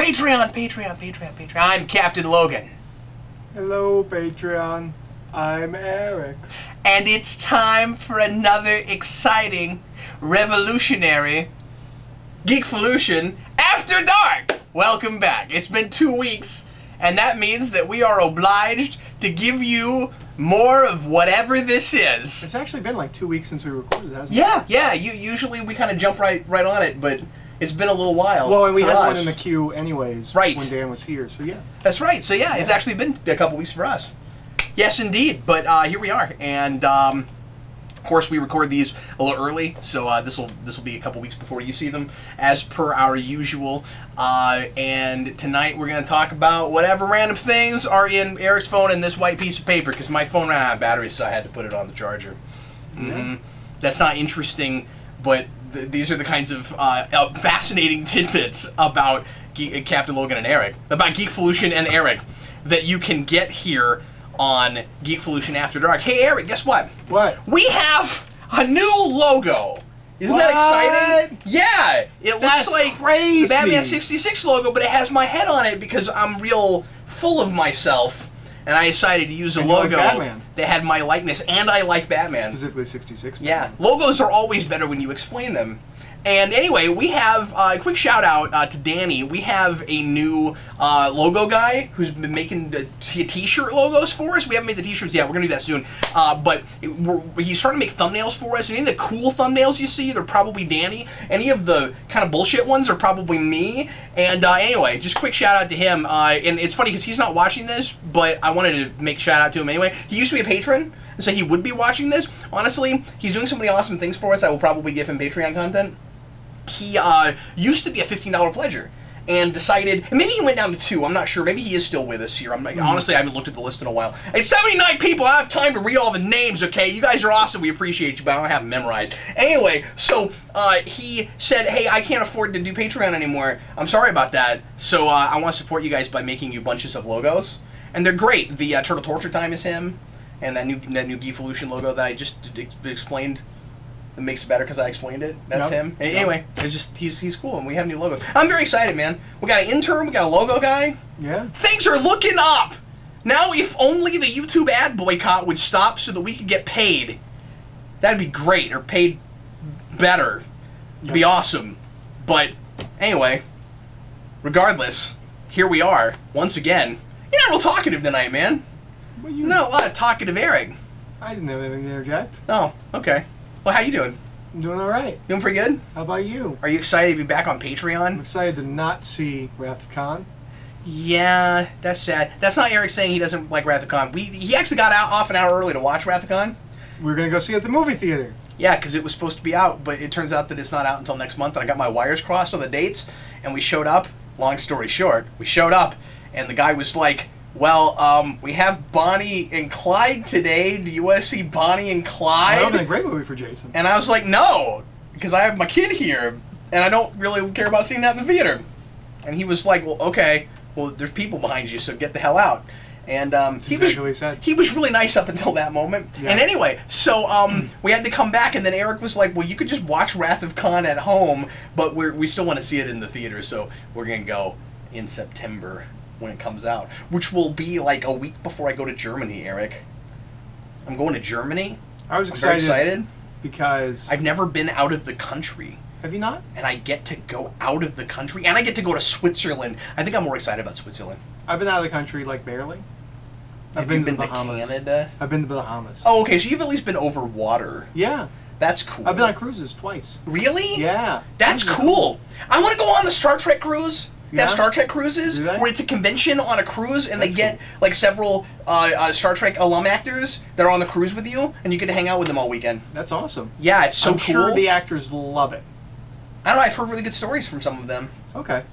Patreon. I'm Captain Logan. Hello, Patreon. I'm Eric. And it's time for another exciting, revolutionary Geekvolution After Dark. Welcome back. It's been 2 weeks, and that means that we are obliged to give you more of whatever this is. It's actually been like 2 weeks since we recorded, hasn't it? Yeah. Usually we kind of jump right on it, but it's been a little while. Well, and we had us. one in the queue anyways, right, when Dan was here, so yeah. That's right. So yeah, it's actually been a couple weeks for us. Yes, indeed. But here we are, and of course we record these a little early, so this will be a couple weeks before you see them, as per our usual. And tonight we're going to talk about whatever random things are in Eric's phone and this white piece of paper, because my phone ran out of battery, so I had to put it on the charger. That's not interesting, but these are the kinds of fascinating tidbits about Captain Logan and Eric, about Geekvolution and Eric, that you can get here on Geekvolution After Dark. Hey, Eric, guess what? What? We have a new logo. Isn't that exciting? Yeah, it looks like crazy. The Batman 66 logo, but it has my head on it because I'm real full of myself, and I decided to use a logo that had my likeness, and I like Batman. Specifically 66. Yeah, logos are always better when you explain them. And anyway, we have a quick shout out to Danny. We have a new logo guy who's been making the t-shirt logos for us. We haven't made the t-shirts yet. We're going to do that soon. But he's starting to make thumbnails for us. And any of the cool thumbnails you see, they're probably Danny. Any of the kind of bullshit ones are probably me. And anyway, just quick shout out to him. And it's funny because he's not watching this, but I wanted to make a shout out to him anyway. He used to be a patron, so he would be watching this. Honestly, he's doing so many awesome things for us, I will probably give him Patreon content. He used to be a $15 pledger and decided, and maybe he went down to 2, I'm not sure, maybe he is still with us here. Honestly, I haven't looked at the list in a while. It's 79 people, I don't have time to read all the names, okay? You guys are awesome, we appreciate you, but I don't have them memorized. Anyway, so he said, hey, I can't afford to do Patreon anymore. I'm sorry about that, so I want to support you guys by making you bunches of logos. And they're great. The Turtle Torture Time is him, and that new Geekvolution logo that I just explained. It makes it better because I explained it. That's him. Anyway, it's just he's cool, and we have new logos. I'm very excited, man. We got an intern, we got a logo guy. Yeah. Things are looking up. Now, if only the YouTube ad boycott would stop so that we could get paid, that'd be great, or paid better. It'd be awesome. But anyway, regardless, here we are once again. You're not real talkative tonight, man. Well, you... Not a lot of talkative Eric. I didn't have anything to interject. Oh, okay. Well, how you doing? I'm doing all right. Doing pretty good? How about you? Are you excited to be back on Patreon? I'm excited to not see Wrath of Khan. Yeah, that's sad. That's not Eric saying he doesn't like Wrath of Khan. He actually got out off an hour early to watch Wrath of Khan. We're going to go see it at the movie theater. Yeah, because it was supposed to be out, but it turns out that it's not out until next month, and I got my wires crossed on the dates, and we showed up. Long story short, we showed up, and the guy was like, well, we have Bonnie and Clyde today. Do you want to see Bonnie and Clyde? That would have been a great movie for Jason. And I was like, no, because I have my kid here, and I don't really care about seeing that in the theater. And he was like, well, okay, well, there's people behind you, so get the hell out. And he was really nice up until that moment. Yeah. And anyway, so we had to come back, and then Eric was like, well, you could just watch Wrath of Khan at home, but we still want to see it in the theater, so we're going to go in September when it comes out, which will be like a week before I go to Germany, Eric. I'm going to Germany. I was very excited because I've never been out of the country. Have you not? And I get to go out of the country, and I get to go to Switzerland. I think I'm more excited about Switzerland. I've been out of the country, like, barely. I've been to Canada? I've been to the Bahamas. Oh, okay, so you've at least been over water. Yeah. That's cool. I've been on cruises twice. Really? Yeah. That's cool. I want to go on the Star Trek cruise. They have Star Trek cruises where it's a convention on a cruise, and they get like several Star Trek alum actors that are on the cruise with you, and you get to hang out with them all weekend. That's awesome. Yeah, it's so cool. I'm sure the actors love it. I don't know. I've heard really good stories from some of them. Okay.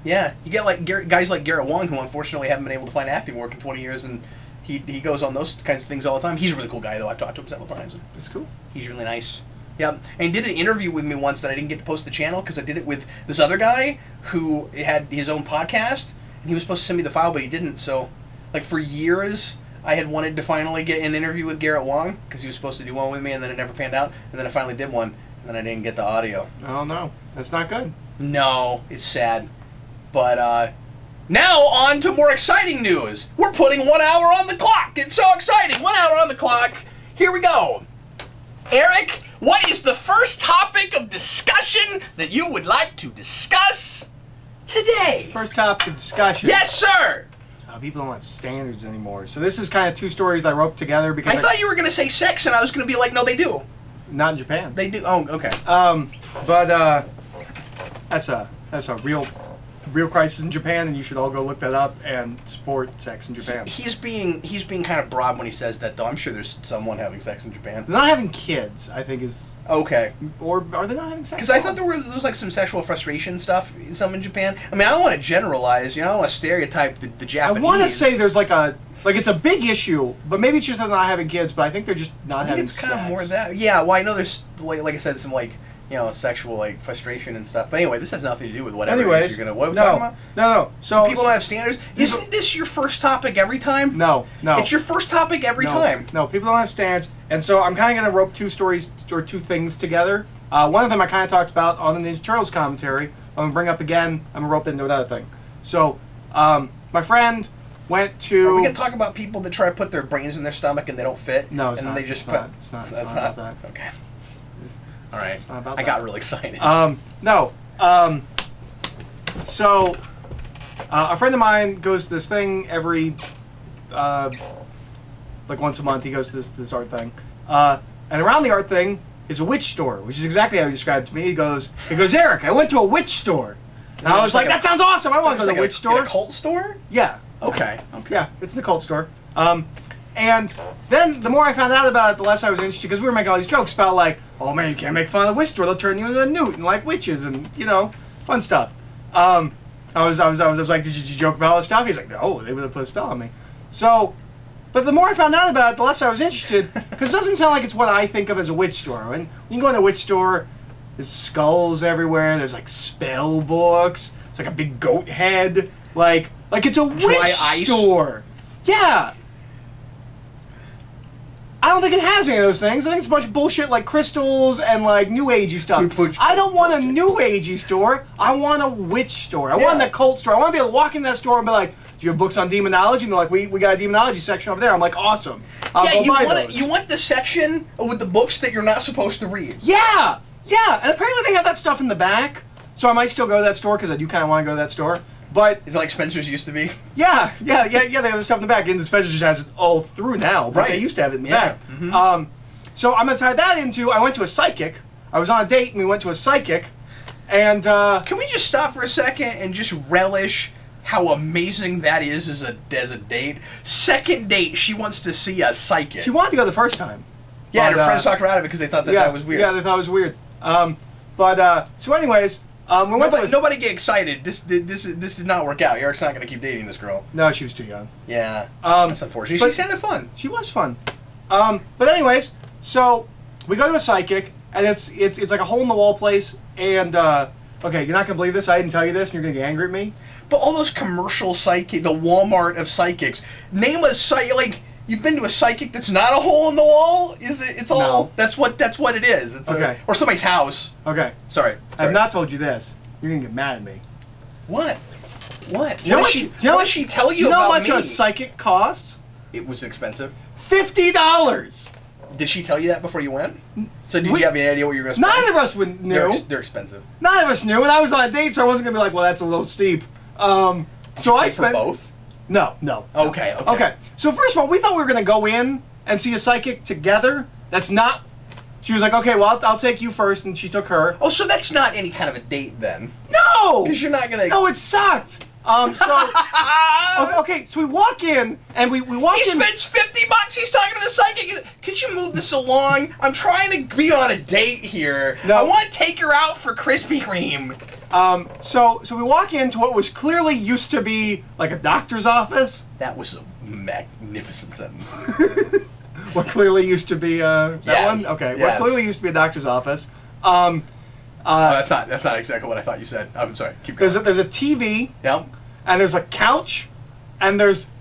Yeah, you get like guys like Garrett Wong, who unfortunately haven't been able to find acting work in 20 years, and he goes on those kinds of things all the time. He's a really cool guy, though. I've talked to him several times. That's cool. He's really nice. Yeah, and he did an interview with me once that I didn't get to post to the channel because I did it with this other guy who had his own podcast, and he was supposed to send me the file, but he didn't. So, like, for years, I had wanted to finally get an interview with Garrett Wong because he was supposed to do one with me, and then it never panned out. And then I finally did one, and then I didn't get the audio. Oh, no. That's not good. No, it's sad. But now on to more exciting news. We're putting 1 hour on the clock. It's so exciting. 1 hour on the clock. Here we go. Eric, what is the first topic of discussion that you would like to discuss today? First topic of discussion. Yes, sir. People don't have standards anymore. So this is kind of two stories that I roped together because I thought you were going to say sex, and I was going to be like, no, they do. not in Japan. They do. Oh, okay. But that's a real crisis in Japan, and you should all go look that up and support sex in Japan. He's being kind of broad when he says that, though. I'm sure there's someone having sex in Japan. They're not having kids, I think is okay. Or are they not having sex? Because I thought there was like some sexual frustration stuff some in Japan. I mean, I don't want to generalize. You know, I don't want to stereotype the Japanese. I want to say there's like it's a big issue, but maybe it's just they're not having kids. But I think they're just not having sex. It's kind of more that. Yeah. Well, I know there's like I said, some sexual frustration and stuff. But anyway, this has nothing to do with whatever it is you're gonna. What are we talking about? No. So people don't have standards. Isn't this your first topic every time? No. It's your first topic every time. No, people don't have standards, and so I'm kind of gonna rope two stories or two things together. One of them I kind of talked about on the Ninja Turtles commentary. I'm gonna bring up again. I'm gonna rope into another thing. So, my friend went to. Are we gonna talk about people that try to put their brains in their stomach and they don't fit? No, it's and not. They just It's not about that. Okay. All right. It's not about I that. got really excited. No. So, a friend of mine goes to this thing every, like once a month. He goes to this art thing, and around the art thing is a witch store, which is exactly how he described it to me. He goes, Eric, I went to a witch store. And I was like, that sounds awesome. I want to go to the witch store. A cult store? Yeah. Okay. Yeah, it's an occult store. And then the more I found out about it, the less I was interested, because we were making all these jokes about like, oh man, you can't make fun of the witch store; they'll turn you into a newt and like witches and fun stuff. I was like, did you joke about all this stuff? He's like, no, they would have put a spell on me. So, but the more I found out about it, the less I was interested, because it doesn't sound like it's what I think of as a witch store. And you can go in a witch store, there's skulls everywhere. There's like spell books. It's like a big goat head. Like it's a witch store. Yeah. I don't think it has any of those things. I think it's a bunch of bullshit like crystals and like new agey stuff. I don't want a new agey store. I want a witch store. I want an occult store. I want to be able to walk in that store and be like, do you have books on demonology? And they're like, we got a demonology section over there. I'm like, awesome. You want the section with the books that you're not supposed to read. Yeah. And apparently they have that stuff in the back. So I might still go to that store because I do kind of want to go to that store. But is it like Spencer's used to be? Yeah. They have the stuff in the back, and the Spencer just has it all through now. But they used to have it in the back. Mm-hmm. So I'm gonna tie that into. I went to a psychic. I was on a date, and we went to a psychic. And can we just stop for a second and just relish how amazing that is as a date? Second date, she wants to see a psychic. She wanted to go the first time. Yeah, and her friends talked her out of it because they thought that was weird. Yeah, they thought it was weird. So anyways. Nobody get excited. This did not work out. Eric's not going to keep dating this girl. No, she was too young. Yeah, that's unfortunate. She sounded fun. She was fun. But anyways, so we go to a psychic, and it's like a hole in the wall place. And okay, you're not gonna believe this. I didn't tell you this, and you're gonna get angry at me. But all those commercial psychic, the Walmart of psychics. Name a psychic like. You've been to a psychic that's not a hole in the wall? Is it? It's all. No. That's what it is. It's okay. Or somebody's house. Okay. Sorry. I have not told you this. You're gonna get mad at me. What? What? What did she tell you about me? Do you know how much a psychic costs? It was expensive. $50. Did she tell you that before you went? So did you have any idea what you were going to spend? None of us knew. They're expensive. None of us knew, and I was on a date, so I wasn't gonna be like, well, that's a little steep. So I spent. For both? No. Okay. So first of all, we thought we were gonna go in and see a psychic together. That's not. She was like, okay, well, I'll take you first, and she took her. Oh, so that's not any kind of a date then? No. Because you're not gonna. No, it sucked. Okay, so we walk in, and we walk in. He spends $50. He's talking to the psychic. Could you move this along? I'm trying to be on a date here. No. I want to take her out for Krispy Kreme. So we walk into what was clearly used to be like a doctor's office. That was a magnificent sentence. What clearly used to be that yes. one? Okay. Yes. What clearly used to be a doctor's office. That's not exactly what I thought you said. I'm sorry. Keep going. There's a TV. Yep. And there's a couch, and there's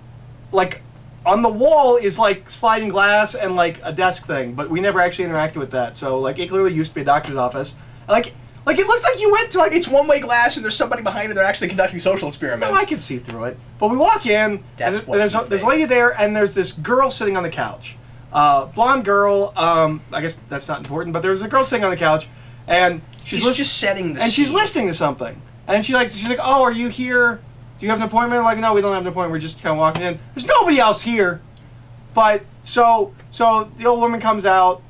like on the wall is like sliding glass and like a desk thing, but we never actually interacted with that. So like it clearly used to be a doctor's office. Like Like, it looked like you went to, like... It's one-way glass, and there's somebody behind it. They're actually conducting social experiments. No, I can see through it. But we walk in, and there's a lady there, and there's this girl sitting on the couch. Blonde girl, I guess that's not important, but there's a girl sitting on the couch, and she's just setting the and she's scene. listening to something. And she's like, oh, are you here? Do you have an appointment? I'm like, no, we don't have an appointment. We're just kind of walking in. There's nobody else here. But, so the old woman comes out.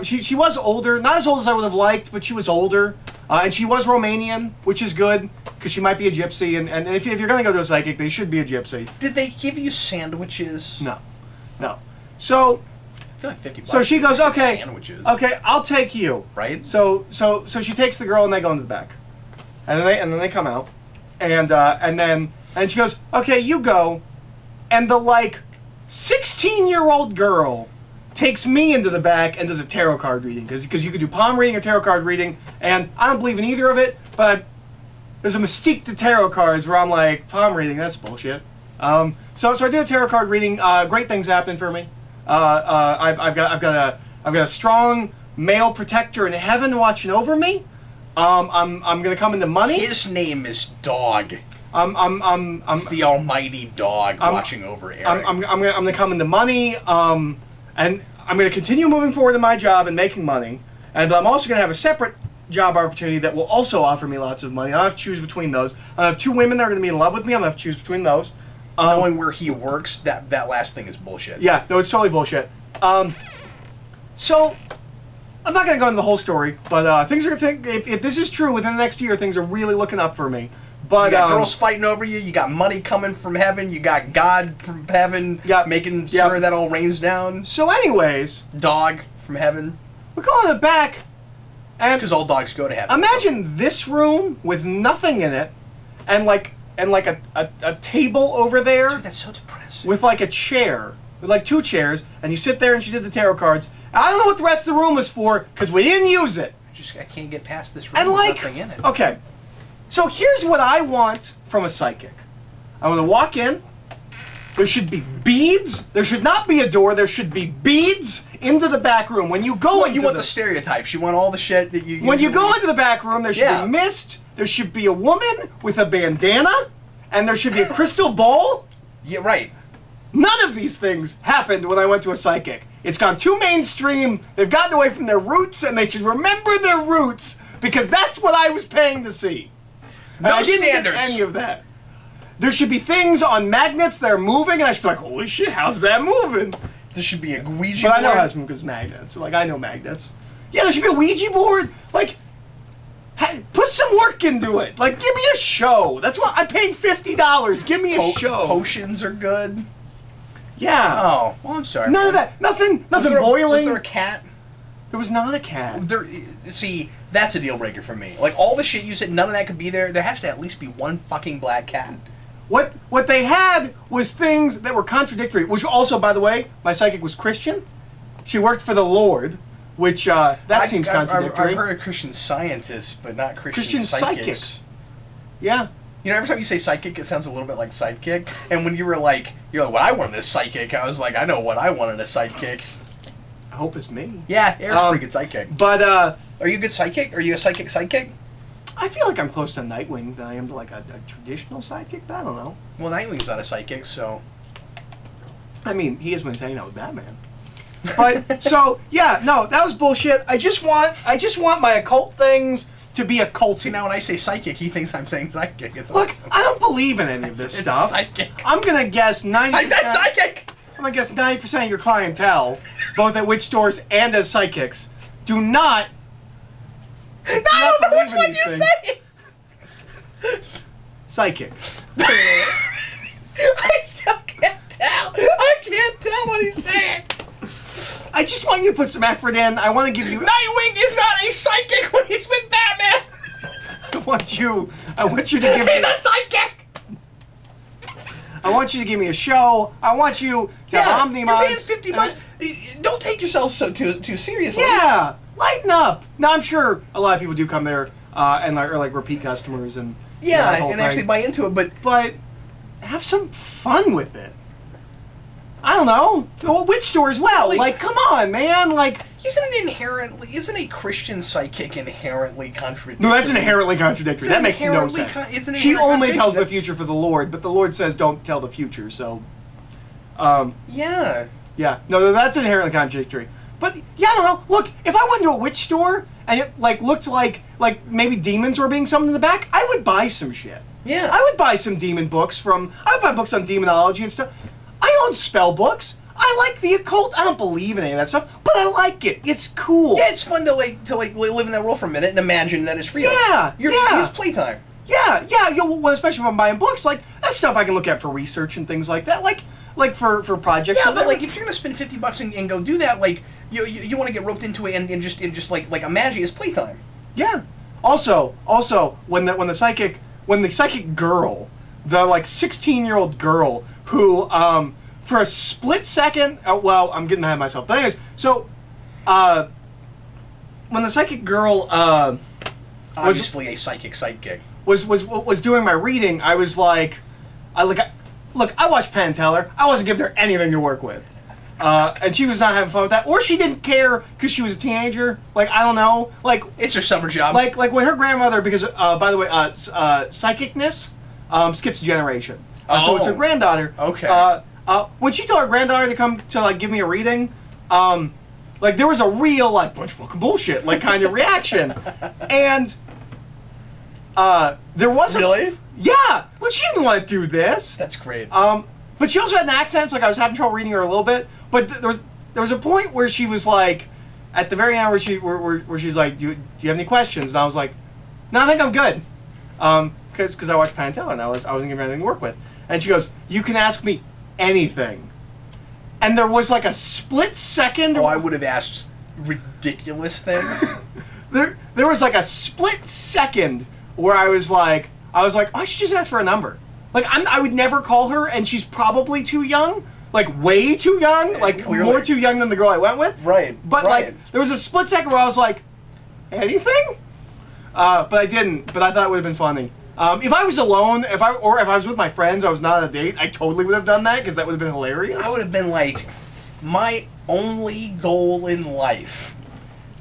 She was older, not as old as I would have liked, but she was older. And she was Romanian, which is good, because she might be a gypsy. And if you're going to go to a psychic, they should be a gypsy. Did they give you sandwiches? No. So, I feel like $50. so she goes, okay, Sandwiches. okay, I'll take you. Right? So she takes the girl and they go into the back. And then they come out. And she goes, okay, you go. And the, like, 16-year-old girl takes me into the back and does a tarot card reading, because you could do palm reading or tarot card reading, and I don't believe in either of it, but there's a mystique to tarot cards where I'm like, palm reading, that's bullshit. So I do a tarot card reading. Great things happen for me. I've got a strong male protector in heaven watching over me. I'm gonna come into money. His name is Dog. I'm It's the almighty dog watching over Eric. I'm gonna come into money. And I'm going to continue moving forward in my job and making money. And I'm also going to have a separate job opportunity that will also offer me lots of money. I don't have to choose between those. I have two women that are going to be in love with me. I'm going to have to choose between those. Knowing where he works, that last thing is bullshit. Yeah, no, it's totally bullshit. So, I'm not going to go into the whole story, but things are going to... If this is true, within the next year, things are really looking up for me. But, you got girls fighting over you, you got money coming from heaven, you got God from heaven making sure that all rains down. So anyways... Dog from heaven. We go in the back, and... Because all dogs go to heaven. Imagine this room with nothing in it, and like a table over there... Dude, that's so depressing. With like a chair, with like two chairs, and you sit there and she did the tarot cards. I don't know what the rest of the room was for, because we didn't use it. I can't get past this room and with like, nothing in it. Okay. So here's what I want from a psychic. I want to walk in. There should be beads. There should not be a door. There should be beads into the back room. When you go into you want the stereotypes. You want all the shit that you... When you go into the back room, there should be mist. There should be a woman with a bandana. And there should be a crystal bowl. Yeah, right. None of these things happened when I went to a psychic. It's gone too mainstream. They've gotten away from their roots, and they should remember their roots, because that's what I was paying to see. No I didn't standards. get any of that. There should be things on magnets that are moving, and I should be like, holy shit, how's that moving? There should be a Ouija board. board. But I know how to move because magnets. So, like, I know magnets. Yeah, there should be a Ouija board. Like, put some work into it. Like, give me a show. That's what I paid $50. Give me a show. Potions are good. Yeah. Oh, well, I'm sorry. None of that. Nothing boiling. Was there a cat? There was not a cat. See, that's a deal breaker for me. Like, all the shit you said, none of that could be there. There has to at least be one fucking black cat. What they had was things that were contradictory, which also, by the way, my psychic was Christian. She worked for the Lord, which, seems contradictory. I've heard of Christian scientists, but not Christian psychics. Psychic. Yeah. You know, every time you say psychic, it sounds a little bit like sidekick. And when you're like, what I want in a sidekick, I was like, I know what I want in a sidekick. I hope it's me. Yeah, Eric's a pretty good sidekick. But, are you a good psychic? Are you a psychic sidekick? I feel like I'm closer to Nightwing than I am to, like, a traditional psychic, but I don't know. Well, Nightwing's not a psychic, so... I mean, he is when he's hanging out with Batman. But, so, yeah, no, that was bullshit. I just want my occult things to be occulty. See, now when I say psychic, he thinks I'm saying psychic. It's Look, awesome. I don't believe in any of this stuff. Psychic. I'm gonna guess 90%. I said psychic! I'm gonna guess 90% of your clientele, both at witch stores and as psychics, do not. I don't know which one you're saying! Psychic. I still can't tell. I can't tell what he's saying. I just want you to put some effort in. I want to give you. Nightwing is not a psychic when he's with Batman. I want you to give me. He's a psychic. I want you to give me a show. I want you to have omnimons. You're paying $50. Don't take yourself so too seriously. Yeah, lighten up. Now I'm sure a lot of people do come there and are like repeat customers and and actually buy into it, but have some fun with it. I don't know. A witch store as well. Like, come on, man. Like, Isn't a Christian psychic inherently contradictory? No, that's inherently contradictory. That makes no sense. She only tells the future for the Lord, but the Lord says don't tell the future, so... yeah. Yeah. No, that's inherently contradictory. But, yeah, I don't know. Look, if I went to a witch store and it, looked like maybe demons were being summoned in the back, I would buy some shit. Yeah. I would buy some demon books I would buy books on demonology and stuff. I own spell books. I like the occult. I don't believe in any of that stuff, but I like it. It's cool. Yeah, it's fun to live in that world for a minute and imagine that it's real. Yeah, It's playtime. Yeah. Well, especially if I'm buying books, that's stuff I can look at for research and things like that. Like for projects. Yeah, but if you're gonna spend $50 and go do that, you want to get roped into it and just imagine it's playtime. Yeah. Also, when the psychic girl, the 16-year-old girl who for a split second, I'm getting ahead of myself. But anyways, so when the psychic girl obviously a psychic sidekick was doing my reading, I was like, I watched Penn and Teller. I wasn't giving her anything to work with. And she was not having fun with that, or she didn't care because she was a teenager. I don't know. It's her summer job. Like when her grandmother, because by the way, psychicness skips a generation. So it's her granddaughter. Okay. When she told her granddaughter to come to give me a reading, there was a real bunch of fucking bullshit kind of reaction, and there wasn't. Really? Yeah. Well, she didn't want to do this. That's great. But she also had an accent, so I was having trouble reading her a little bit. But there was a point where she was at the very end where she's like, do you have any questions? And I was like, no, I think I'm good. Because I watched Penn and Teller and I wasn't giving her anything to work with. And she goes, you can ask me anything. And there was a split second. I would have asked ridiculous things. there was a split second where I was like, oh, I should just ask for a number. I would never call her, and she's probably too young. Way too young. Clearly. More too young than the girl I went with. Right. But, right. There was a split second where I was like, anything? But I didn't. But I thought it would have been funny. If I was alone, if I was with my friends, I was not on a date, I totally would have done that, because that would have been hilarious. I would have been my only goal in life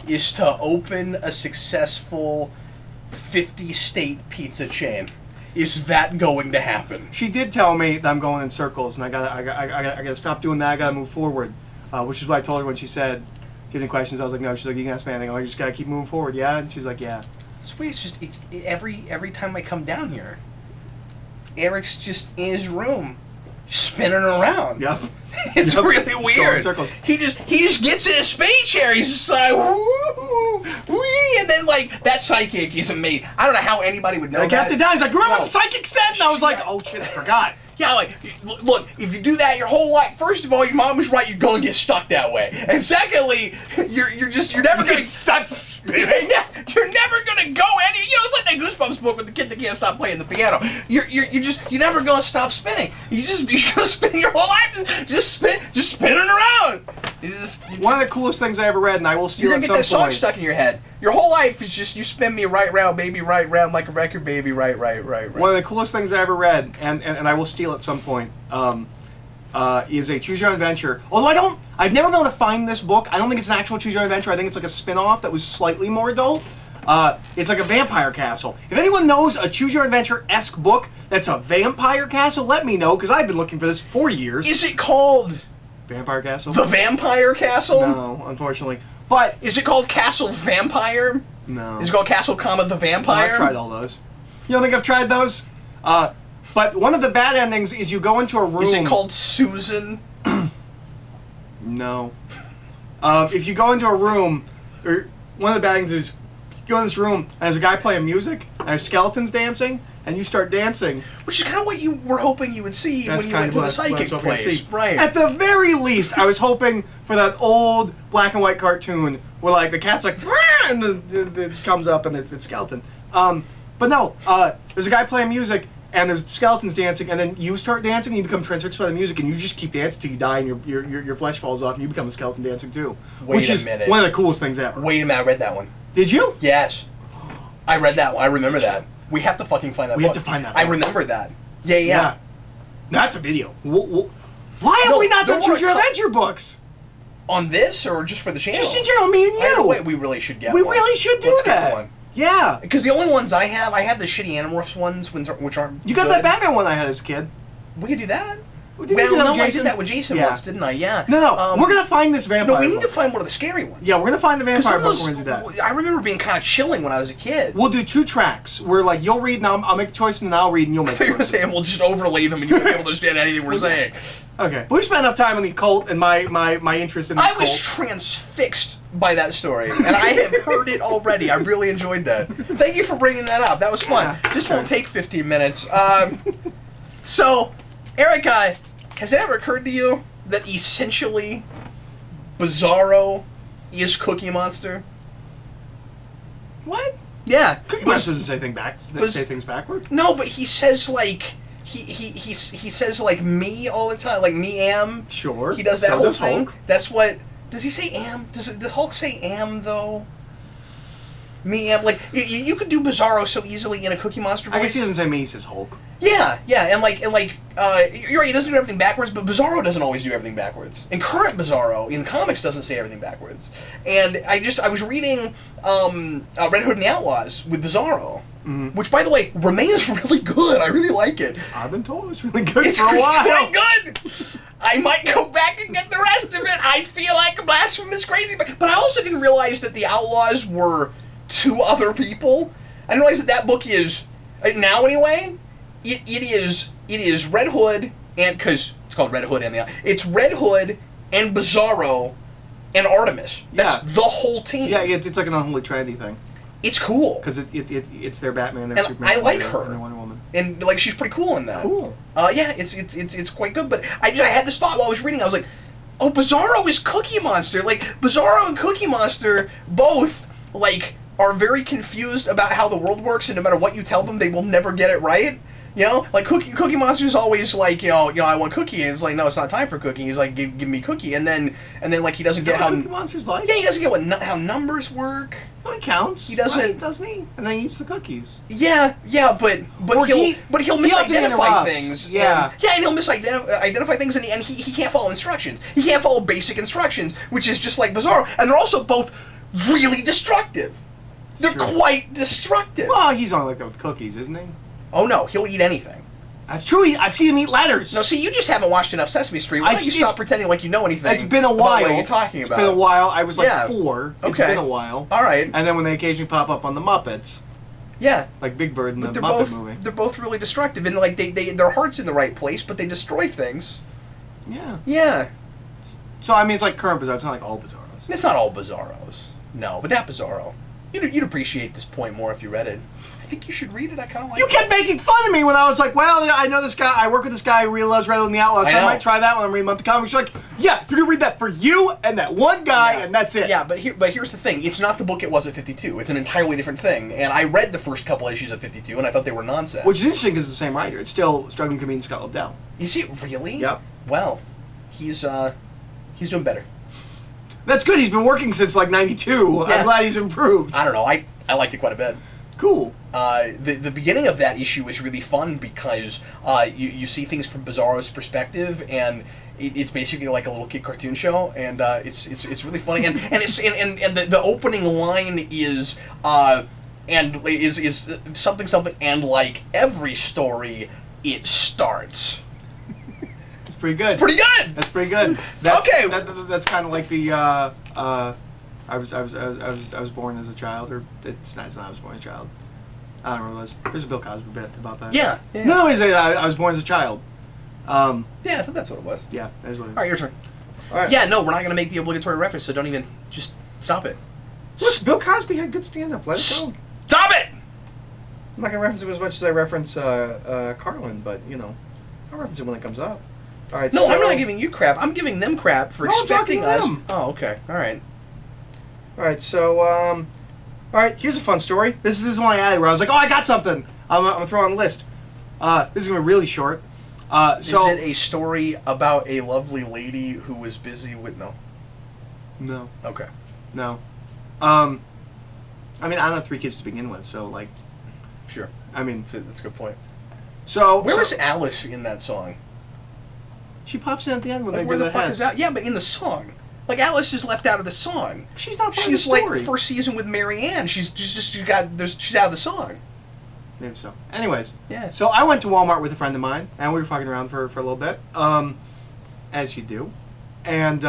is to open a successful 50-state pizza chain. Is that going to happen? She did tell me that I'm going in circles, and I gotta stop doing that. I gotta move forward, which is what I told her when she said, "Do you have any questions?" I was like, "No." She's like, "You can ask me anything." I'm like, "You just gotta keep moving forward, yeah." And she's like, "Yeah." It's weird. It's every time I come down here, Eric's just in his room, spinning around. Yep. It's really Just weird. going in circles. He just gets in a spinning chair. He's just like woo, wee, and then that psychic is amazing. I don't know how anybody would know I that. kept it down. He's like, "Remember what psychic said?" And I was like, Yeah. "Oh shit, I forgot." Yeah, look, if you do that your whole life, first of all, your mom was right, you're going to get stuck that way. And secondly, you're never going to get stuck spinning. Yeah, you're never going to go it's like that Goosebumps book with the kid that can't stop playing the piano. You're never going to stop spinning. You're going to spin your whole life, just spinning around. One of the coolest things I ever read, and I will steal You're at going to some get that point. song stuck in your head. Your whole life is just, you spin me right round, baby, right round, like a record, baby, right. One of the coolest things I ever read, and I will steal at some point, is a Choose Your Own Adventure. Although I've never been able to find this book. I don't think it's an actual Choose Your Own Adventure. I think it's a spin-off that was slightly more adult. It's like a vampire castle. If anyone knows a Choose Your Own Adventure-esque book that's a vampire castle, let me know, because I've been looking for this for years. Is it called Vampire Castle? The Vampire Castle? No, unfortunately. But is it called Castle Vampire? No. Is it called Castle, the Vampire? No, I've tried all those. You don't think I've tried those? But one of the bad endings is you go into a room. Is it called Susan? No. If you go into a room, or one of the bad things is you go in this room and there's a guy playing music and there's skeletons dancing and you start dancing. Which is kind of what you were hoping you would see when you went to the psychic place. Right. At the very least, I was hoping for that old black and white cartoon where the cat's like, and it comes up and it's skeleton. But no, there's a guy playing music and there's skeletons dancing, and then you start dancing and you become transfixed by the music, and you just keep dancing till you die and your flesh falls off and you become a skeleton dancing too. Which is one of the coolest things ever. Wait a minute, I read that one. Did you? Yes. I read that one. I remember that. We have to fucking find that book. We have to find that book. I remember that. Yeah. That's a video. Why have we not done Choose Your Adventure books? On this, or just for the channel? Just in general, me and you. Wait, we really should get We one. really should do Let's that. Get one. Yeah. Because the only ones I have the shitty Animorphs ones, which aren't You got good. that Batman one I had as a kid. We could do that. Didn't we do that with I Jason? did that with Jason Yeah. once, didn't I? Yeah. No, we're gonna find this vampire. No, we need book. to find one of the scary ones. Yeah, we're gonna find the 'Cause some vampire of book. those, We're gonna do that. I remember being kind of chilling when I was a kid. We'll do 2 tracks. Where like you'll read and I'll make a choice, and then I'll read and you'll make They a were choice. saying we'll just overlay them and you won't be able to understand anything we're saying. Okay. We spent enough time on the occult and my interest in the I occult. was transfixed by that story, and I have heard it already. I really enjoyed that. Thank you for bringing that up. That was fun. Yeah, This sure. won't take 15 minutes. So, Erica, has it ever occurred to you that essentially Bizarro is Cookie Monster? What? Yeah. Cookie Monster doesn't say things backwards. No, but he says like he says like me all the time, like me am. Sure. He does that So whole does thing. Hulk. That's what. Does he say am? Does Hulk say am though? Me am, like you could do Bizarro so easily in a Cookie Monster voice. I guess he doesn't say me. He says Hulk. Yeah, and you're right. He doesn't do everything backwards, but Bizarro doesn't always do everything backwards. And current Bizarro in comics doesn't say everything backwards. And I was reading Red Hood and the Outlaws with Bizarro, which by the way remains really good. I really like it. I've been told it's really good It's for a while. quite good. I might go back and get the rest of it. I feel like a blasphemous crazy, but I also didn't realize that the Outlaws were 2 other people. I didn't realize that book is now anyway. It is Red Hood and because it's called Red Hood and it's Red Hood and Bizarro and Artemis. That's the whole team. Yeah, it's like an unholy trinity thing. It's cool Because it's their Batman, their And Superman, I like and her. their Wonder Woman. and like she's pretty cool in that. Cool. Yeah, it's quite good. But I had this thought while I was reading. I was like, oh, Bizarro is Cookie Monster. Like Bizarro and Cookie Monster both like are very confused about how the world works, and no matter what you tell them, they will never get it right. You know, like Cookie Monster's always like, you know, I want Cookie, and it's like, no, it's not time for Cookie. He's like, give me Cookie, and then like he doesn't Is get that how what Cookie Monster's like? yeah, he doesn't get how numbers work. No, he counts. He doesn't- Right, doesn't he? And then he eats the cookies. Yeah, but Or he'll he often misidentify interrupts. things. Yeah. And he'll misidentify things, and he can't follow instructions. He can't follow basic instructions, which is just like Bizarro. And they're also both really destructive. They're Sure. quite destructive. Well, he's only like that with cookies, isn't he? Oh no, he'll eat anything. That's true. I've seen him eat letters. No, see, you just haven't watched enough Sesame Street. Why don't you stop pretending like you know anything? It's been a while. About what you're talking about. It's been a while. I was like Yeah. 4. It's Okay. been a while. All right. And then when they occasionally pop up on the Muppets, Yeah. like Big Bird in the But Muppet movie. they're both really destructive, and like their heart's in the right place, but they destroy things. Yeah. Yeah. So I mean, it's like current Bizarro. It's not like all Bizarros. It's not all Bizarros. No, but that Bizarro. You'd appreciate this point more if you read it. I think you should read it. I kind of like You it. kept making fun of me when I was like, well, I know this guy. I work with this guy who really loves Red Hood and the Outlaws, so I I know. might try that when I'm reading monthly comics. You're like, yeah, you're gonna read that for you and that one guy, Yeah. and that's it. Yeah, but here's the thing. It's not the book it was at 52. It's an entirely different thing. And I read the first couple issues of 52, and I thought they were nonsense. Which is interesting because it's the same writer. It's still struggling comedian Scott Lobdell. Is it really? Yep. Well, he's doing better. That's good. He's been working since like '92. Yeah. I'm glad he's improved. I don't know. I liked it quite a bit. Cool. The beginning of that issue is really fun because you see things from Bizarro's perspective, and it's basically like a little kid cartoon show, and it's really funny, and the opening line is something, and like every story, it starts. It's pretty good. It's pretty good. That's pretty good. That's, Okay. That's kind of like the I was born as a child, or it's not I was born as a child. I don't remember what it was. There's a Bill Cosby bit about that. Yeah. No, I was born as a child. Yeah, I thought that's what it was. Yeah, that is what it is. All right, your turn. All right. Yeah, no, we're not going to make the obligatory reference, so don't even, just stop it. Look, Bill Cosby had good stand-up. Let it go. Stop it! I'm not gonna reference him as much as I reference Carlin, but you know, I'll reference it when it comes up. All right. No, so, I'm not giving you crap. I'm giving them crap for No, I'm talking expecting to us. them. Oh, okay. All right. All right. So, all right. Here's a fun story. This is one I added where I was like, oh, I got something. I'm gonna throw on the list. This is gonna be really short. So is it a story about a lovely lady who was busy with no, Okay. no. I mean, I don't have 3 kids to begin with, so like, Sure. I mean, That's a good point. so Where was Alice in that song? she pops in at the end when Like, they where do the the fuck heads. is that? Yeah, but in the song. Like Alice is left out of the song. She's not part of the She's story. like the first season with Mary Ann. She's out of the song. Maybe so. Anyways, Yeah. so I went to Walmart with a friend of mine, and we were fucking around for a little bit, as you do. And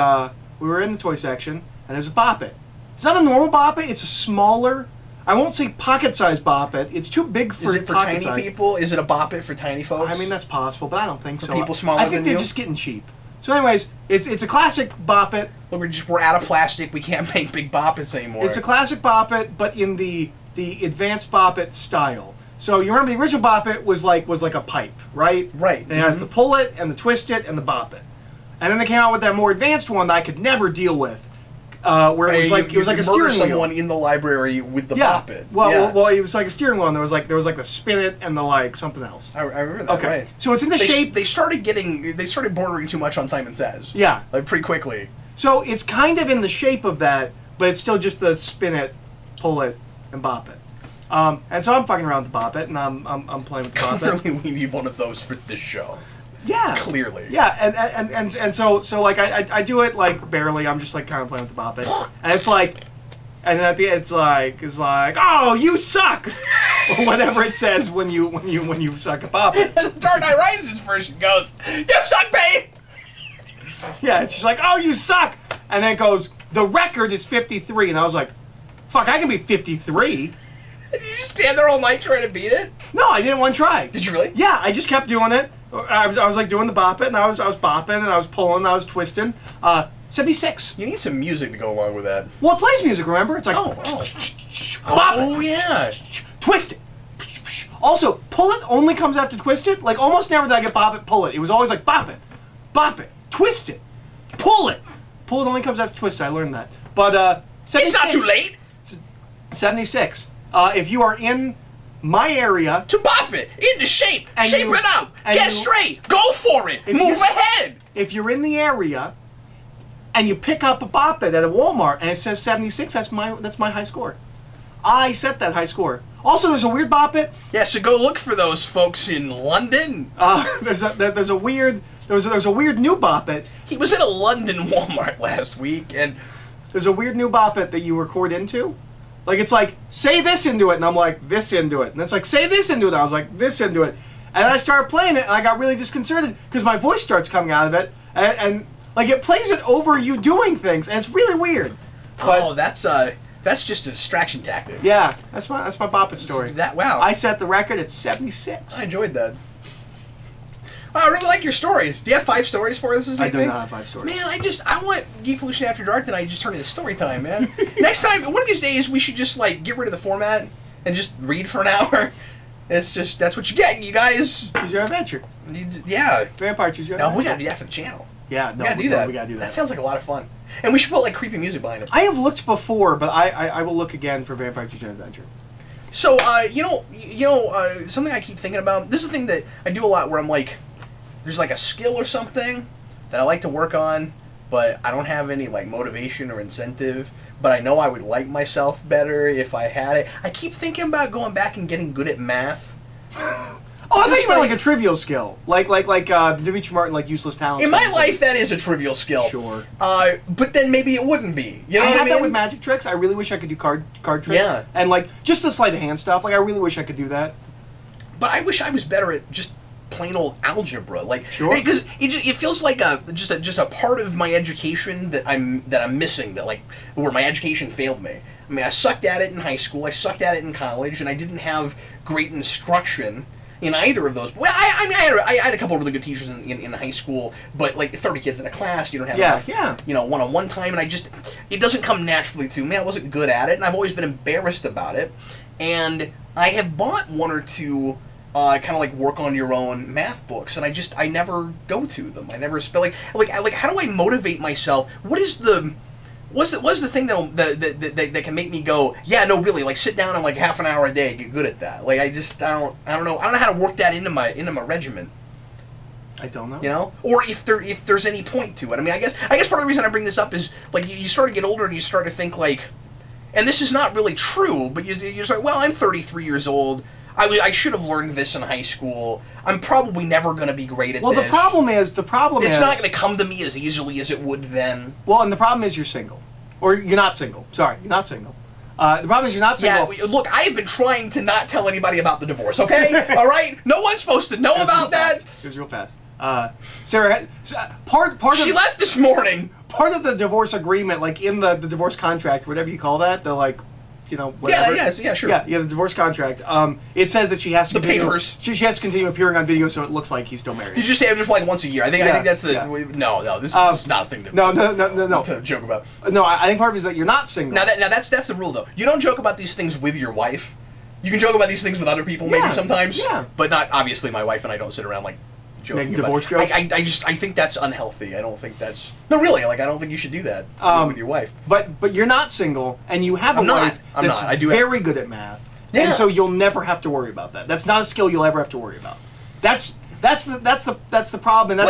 we were in the toy section, and there's a Bop It. It's not a normal Bop It, it's a smaller, I won't say pocket-sized Bop It. It's too big for Is it for pocket tiny size. people? Is it a Bop It for tiny folks? I mean, that's possible, but I don't think For so. people smaller I think than they're you? just getting cheap. So anyways, it's a classic Bop It. Look, we're out of plastic. We can't make big Bop Its anymore. It's a classic Bop It, but in the advanced Bop It style. So you remember the original Bop It was like a pipe, right? Right. And it has the pull it and the twist it and the Bop It. And then they came out with that more advanced one that I could never deal with, where it was like a steering wheel. Someone in the library with the Bop It. Well, it was like a steering wheel, and there was like the spin it and the like something else. I remember that. Okay. Right. So it's in the shape. They started bordering too much on Simon Says. Yeah. Like pretty quickly. So it's kind of in the shape of that, but it's still just the spin it, pull it, and Bop It. And so I'm fucking around with the Bop It, and I'm playing with the Bop It. Clearly, we need one of those for this show. Yeah. Clearly. Yeah, and so like I do it like barely. I'm just like kind of playing with the Bop It, and it's like, and then at the end it's like oh you suck, or whatever it says when you suck a Bop It. The Dark Knight Rises version goes, "You suck, babe." Yeah, it's just like oh you suck, and then it goes the record is 53, and I was like, fuck, I can be 53. Did you just stand there all night trying to beat it? No, I didn't one try. Did you really? Yeah, I just kept doing it. I was like doing the Bop It, and I was bopping, and I was pulling, and I was twisting. 76. You need some music to go along with that. Well, it plays music, remember? It's like Oh. bop Oh it, yeah. twist it. Also, pull it only comes after twist it. Like almost never did I get bop it, pull it. It was always like bop it, twist it, pull it. Pull it only comes after twist it. I learned that. But 76, It's not too late 76. If you are in my area, to bop it into shape. And Shape you- it up. and Get you- straight. Go for it. If Move you- ahead. if you're in the area and you pick up a Bop It at a Walmart and it says 76, that's my high score. I set that high score. Also, there's a weird Bop It. Yeah, so go look for those folks in London. There's a weird new Bop It. He was in a London Walmart last week, and There's a weird new Bop It that you record into. Like it's like say this into it, and I'm like this into it, and it's like say this into it. And I was like this into it, and I started playing it, and I got really disconcerted because my voice starts coming out of it, and like it plays it over you doing things, and it's really weird. But, that's just a distraction tactic. yeah, that's my Bop It story. Wow. I set the record at 76. I enjoyed that. I really like your stories. Do you have 5 stories for us this I evening? do not have 5 stories. Man, I want Geekvolution After Dark tonight just turn into story time, man. Next time, one of these days, we should just like get rid of the format and just read for an hour. It's just that's what you get, you guys. Choose your adventure. Yeah. Vampire choose your No, adventure. we gotta do that for the channel. Yeah, no, we gotta do that. We gotta do that. That sounds like a lot of fun. And we should put like creepy music behind it. I have looked before, but I will look again for Vampire choose your adventure. So, something I keep thinking about. This is the thing that I do a lot, where I'm like, there's like a skill or something that I like to work on, but I don't have any like motivation or incentive. But I know I would like myself better if I had it. I keep thinking about going back and getting good at math. Oh, I thought you meant like a trivial skill, like Dimitri Martin, like useless talent. In my life, that is a trivial skill. Sure. But then maybe it wouldn't be. You know I what I have mean? that with magic tricks. I really wish I could do card tricks. Yeah. And like just the sleight of hand stuff. Like I really wish I could do that. But I wish I was better at just plain old algebra, like Sure. because it feels like just a part of my education that I'm missing, that like where my education failed me. I mean, I sucked at it in high school, I sucked at it in college, and I didn't have great instruction in either of those. Well, I had a couple of really good teachers in high school, but like 30 kids in a class, you don't have enough, one-on-one time, and it doesn't come naturally to me. I wasn't good at it, and I've always been embarrassed about it. And I have bought 1 or 2 kind of like work on your own math books, and I never go to them. I never spell like how do I motivate myself? What's the thing that can make me go, yeah, no, really, like sit down and like half an hour a day, get good at that. Like I don't know how to work that into my regimen. I don't know. You know, or if there's any point to it. I mean, I guess part of the reason I bring this up is like you start to get older and you start to think like, and this is not really true, but you're like, well, I'm 33 years old. I should have learned this in high school. I'm probably never going to be great at this. Well, the problem is... It's not going to come to me as easily as it would then. Well, and the problem is you're single. Or you're not single. Sorry, you're not single. The problem is you're not single. Yeah, look, I have been trying to not tell anybody about the divorce, okay? All right? No one's supposed to know about that. It was real fast. Sarah, part of... She left this morning. Part of the divorce agreement, like in the divorce contract, whatever you call that, the like... whatever. Yeah, sure. Yeah, the divorce contract. It says that she has to continue, papers. She has to continue appearing on video, so it looks like he's still married. Did you say just like once a year? I think that's the no. This is not a thing to joke about. No, I think part of it is that you're not single. Now that's the rule though. You don't joke about these things with your wife. You can joke about these things with other people maybe sometimes. Yeah. But not obviously my wife and I don't sit around like joking making divorce jokes. I think that's unhealthy. I don't think that's really I don't think you should do that with your wife. But you're not single and you have a wife that's very good at math. Yeah. And so you'll never have to worry about that. That's not a skill you'll ever have to worry about. That's the problem. And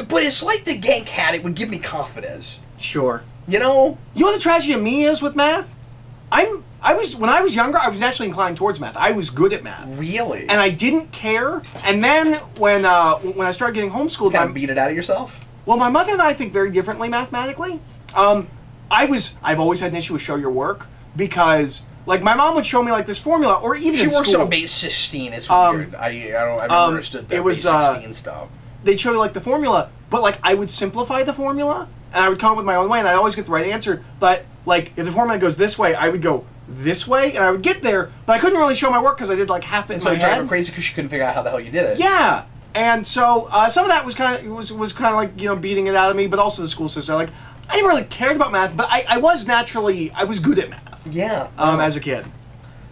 but it's like the Gank had. It would give me confidence. Sure. You know what the tragedy of me is with math? When I was younger, I was naturally inclined towards math. I was good at math. Really? And I didn't care. And then when I started getting homeschooled, you kind of beat it out of yourself? Well, my mother and I think very differently mathematically. I've always had an issue with show your work because like my mom would show me like this formula or even she works on base 16. It's weird. I've never understood that base 16 stuff. They'd show you like the formula, but like I would simplify the formula and I would come up with my own way and I'd always get the right answer. But like if the formula goes this way, I would go this way, and I would get there, but I couldn't really show my work because I did like half it in my head. So you drive her crazy because she couldn't figure out how the hell you did it. Yeah, and so some of that was kind of like beating it out of me, but also the school system. Like I never really cared about math, but I was good at math. Yeah. As a kid,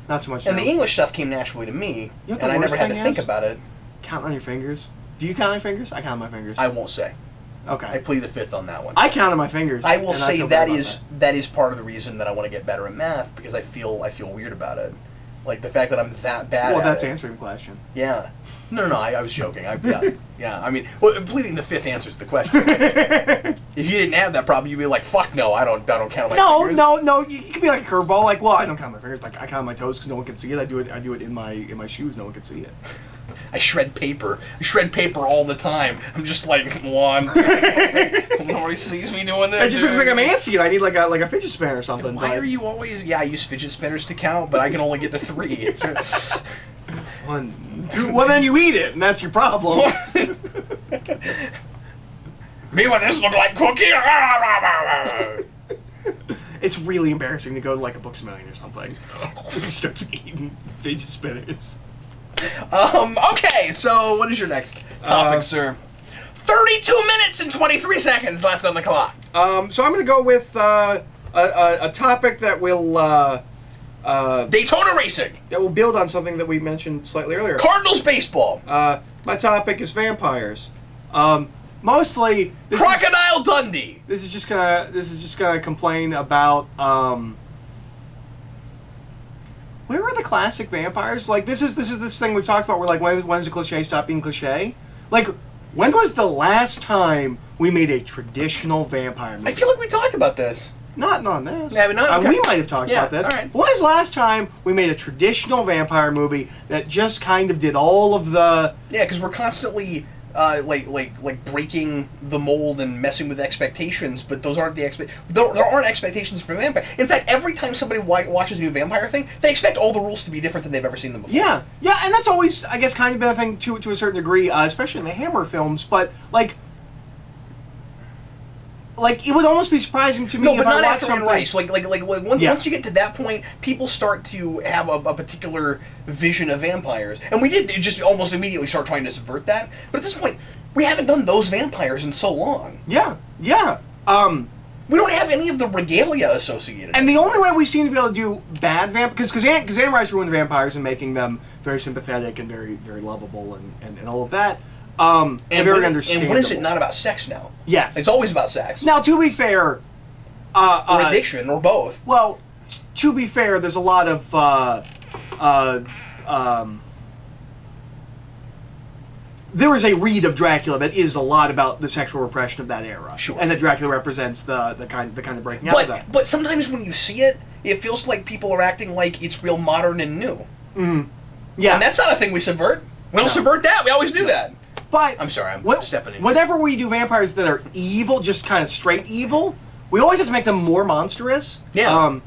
not so much. And the English stuff came naturally to me, and I never had to think about it. Count on your fingers. Do you count on your fingers? I count on my fingers. I won't say. Okay. I plead the fifth on that one. I count on my fingers. I will say that is part of the reason that I want to get better at math because I feel weird about it. Like the fact that I'm that bad at it. Well, that's answering the question. Yeah. No, I was joking. Yeah. I mean, pleading the fifth answers the question. If you didn't have that problem, you'd be like, "Fuck no, I don't count on my fingers." No. You could be like a curveball. Like, well, I don't count on my fingers. Like, I count on my toes because no one can see it. I do it in my shoes. No one can see it. I shred paper. All the time. I'm just like 1, 2. Nobody sees me doing this. It just looks like I'm antsy. I need like a fidget spinner or something. Why are you always? Yeah, I use fidget spinners to count, but I can only get to 3. It's 1, 2. Well, then you eat it, and that's your problem. Me when this look like cookie. It's really embarrassing to go to like a Books A Million or something. You start eating fidget spinners. Okay, so what is your next topic, sir? 32 minutes and 23 seconds left on the clock. So I'm going to go with a topic that will... Daytona racing. That will build on something that we mentioned slightly earlier. Cardinals baseball. My topic is vampires. Mostly... Crocodile Dundee. This is just gonna complain about... Where are the classic vampires? Like this is this thing we've talked about where like when's a cliche stop being cliche? Like when was the last time we made a traditional vampire movie? I feel like we talked about this. Not on this. Yeah, okay. We might have talked about this. All right. When was the last time we made a traditional vampire movie that just kind of did all of the... Yeah, because we're constantly like breaking the mold and messing with expectations, but those aren't the there aren't expectations for vampire. In fact, every time somebody watches a new vampire thing, they expect all the rules to be different than they've ever seen them before. Yeah, and that's always, I guess, kind of been a thing to a certain degree, especially in the Hammer films. But like it would almost be surprising to me if I watched something. Rice. Once you get to that point, people start to have a particular vision of vampires, and we did just almost immediately start trying to subvert that. But at this point, we haven't done those vampires in so long. Yeah. We don't have any of the regalia associated. And the only way we seem to be able to do bad vampires, because Anne Rice ruined vampires and making them very sympathetic and very very lovable and all of that. And very understandable. And when is it not about sex now? Yes. It's always about sex. Now, to be fair... or addiction, or both. Well, to be fair, there's a lot of... there is a read of Dracula that is a lot about the sexual repression of that era. Sure. And that Dracula represents the kind of breaking out of that. But sometimes when you see it, it feels like people are acting like it's real modern and new. Mm-hmm. Yeah. And that's not a thing we subvert. We don't subvert that. We always do that. But I'm sorry, I'm stepping in. Whenever we do vampires that are evil, just kind of straight evil, we always have to make them more monstrous. Yeah.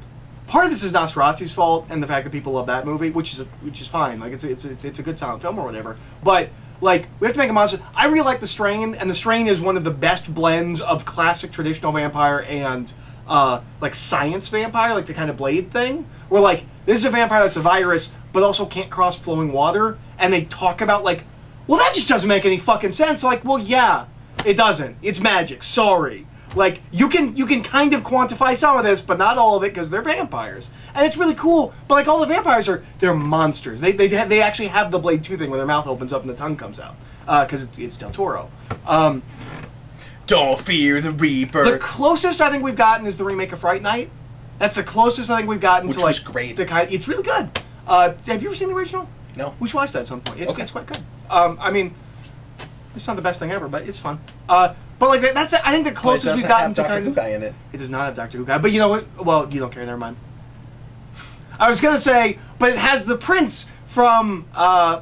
Part of this is Nosferatu's fault, and the fact that people love that movie, which is fine. Like it's a good silent film or whatever. But like we have to make a monster. I really like The Strain, and The Strain is one of the best blends of classic traditional vampire and like science vampire, like the kind of Blade thing, where like this is a vampire that's a virus, but also can't cross flowing water, and they talk about like, well, that just doesn't make any fucking sense. Like, well, yeah, it doesn't. It's magic. Sorry. Like, you can kind of quantify some of this, but not all of it, because they're vampires. And it's really cool, but like all the vampires they're monsters. They actually have the Blade 2 thing where their mouth opens up and the tongue comes out. Because it's Del Toro. Don't fear the Reaper. The closest I think we've gotten is the remake of Fright Night. That's the closest I think we've gotten Which to like was great. It's really good. Have you ever seen the original? No. We should watch that at some point. It's quite good. I mean, it's not the best thing ever, but it's fun. But like that's I think the closest we've gotten to Doctor kind Who of. guy in it. It does not have Doctor Who guy, but you know what? Well, you don't care. Never mind. I was gonna say, but it has the prince from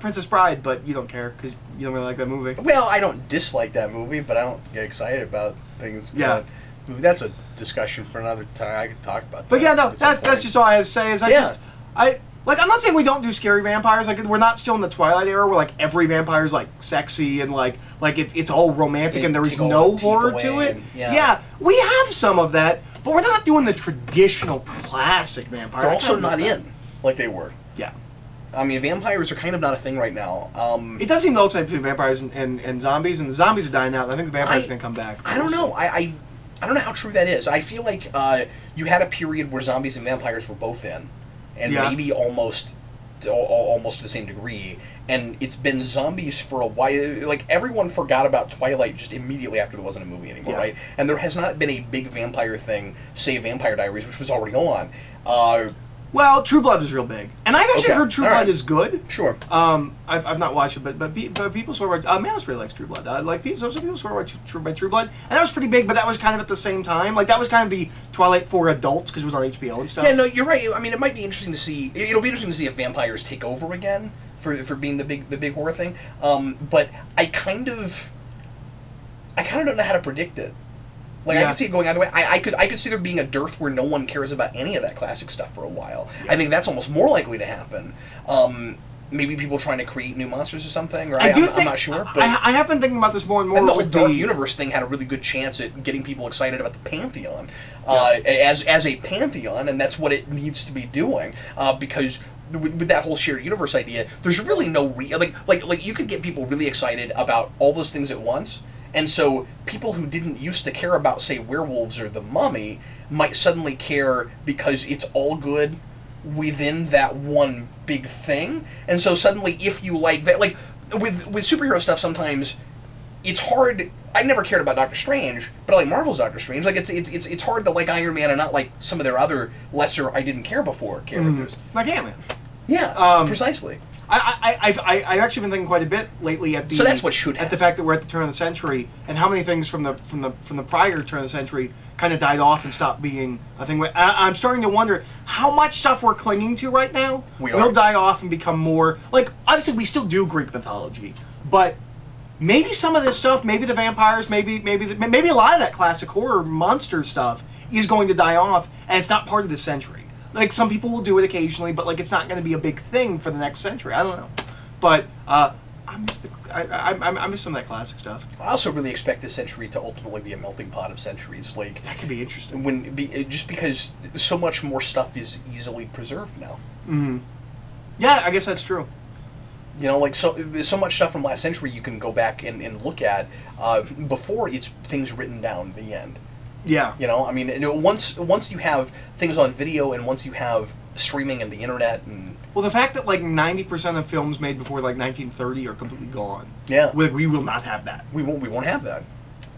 Princess Bride, but you don't care because you don't really like that movie. Well, I don't dislike that movie, but I don't get excited about things. Yeah. That's a discussion for another time. I could talk about that. But yeah, no, at some that's point. just all I had to say. Is I'm not saying we don't do scary vampires. Like we're not still in the Twilight era where like every vampire is like sexy and like it's all romantic and there is no horror to it. Yeah, we have some of that, but we're not doing the traditional classic vampire. They're also not in like they were. Yeah. I mean, vampires are kind of not a thing right now. It does seem to alternate between vampires and zombies, and the zombies are dying out. And I think the vampires are going to come back. I don't know. I don't know how true that is. I feel like you had a period where zombies and vampires were both in, and maybe almost to the same degree. And it's been zombies for a while. Like everyone forgot about Twilight just immediately after there wasn't a movie anymore, right? And there has not been a big vampire thing, say Vampire Diaries, which was already on. Well, True Blood is real big, and I've actually heard True Blood is good. Sure. I've not watched it, but people swear by Manus really likes True Blood. Some people swear by True Blood, and that was pretty big. But that was kind of at the same time. Like that was kind of the Twilight for adults because it was on HBO and stuff. Yeah, no, you're right. I mean, it might be interesting to see. It'll be interesting to see if vampires take over again for being the big horror thing. But I kind of don't know how to predict it. Like I could see it going either way. I could see there being a dearth where no one cares about any of that classic stuff for a while. Yeah. I think that's almost more likely to happen. Maybe people trying to create new monsters or something. Or I'm not sure. But I have been thinking about this more and more. And the whole Dark Universe thing had a really good chance at getting people excited about the Pantheon as a Pantheon, and that's what it needs to be doing because. With that whole shared universe idea, there's really no like you could get people really excited about all those things at once. And so people who didn't used to care about, say, werewolves or the Mummy might suddenly care because it's all good within that one big thing. And so suddenly if you like with superhero stuff sometimes it's hard. I never cared about Doctor Strange, but I like Marvel's Doctor Strange. Like it's hard to like Iron Man and not like some of their other lesser I didn't care before characters. Like Ant-Man. Yeah, precisely. I've actually been thinking quite a bit lately at the so that's what should at the fact that we're at the turn of the century and how many things from the prior turn of the century kind of died off and stopped being a thing. I'm starting to wonder how much stuff we're clinging to right now will die off and become more like obviously we still do Greek mythology, but maybe some of this stuff, maybe the vampires, maybe a lot of that classic horror monster stuff is going to die off and it's not part of this century. Like, some people will do it occasionally, but, like, it's not going to be a big thing for the next century. I don't know. But, I miss some of that classic stuff. I also really expect this century to ultimately be a melting pot of centuries. Like that could be interesting. Just because so much more stuff is easily preserved now. Mm-hmm. Yeah, I guess that's true. You know, like, so much stuff from last century you can go back and look at before it's things written down at the end. Yeah. You know, I mean, once you have things on video and once you have streaming and the internet and... Well, the fact that, like, 90% of films made before, like, 1930 are completely gone. Yeah. We will not have that. We won't have that.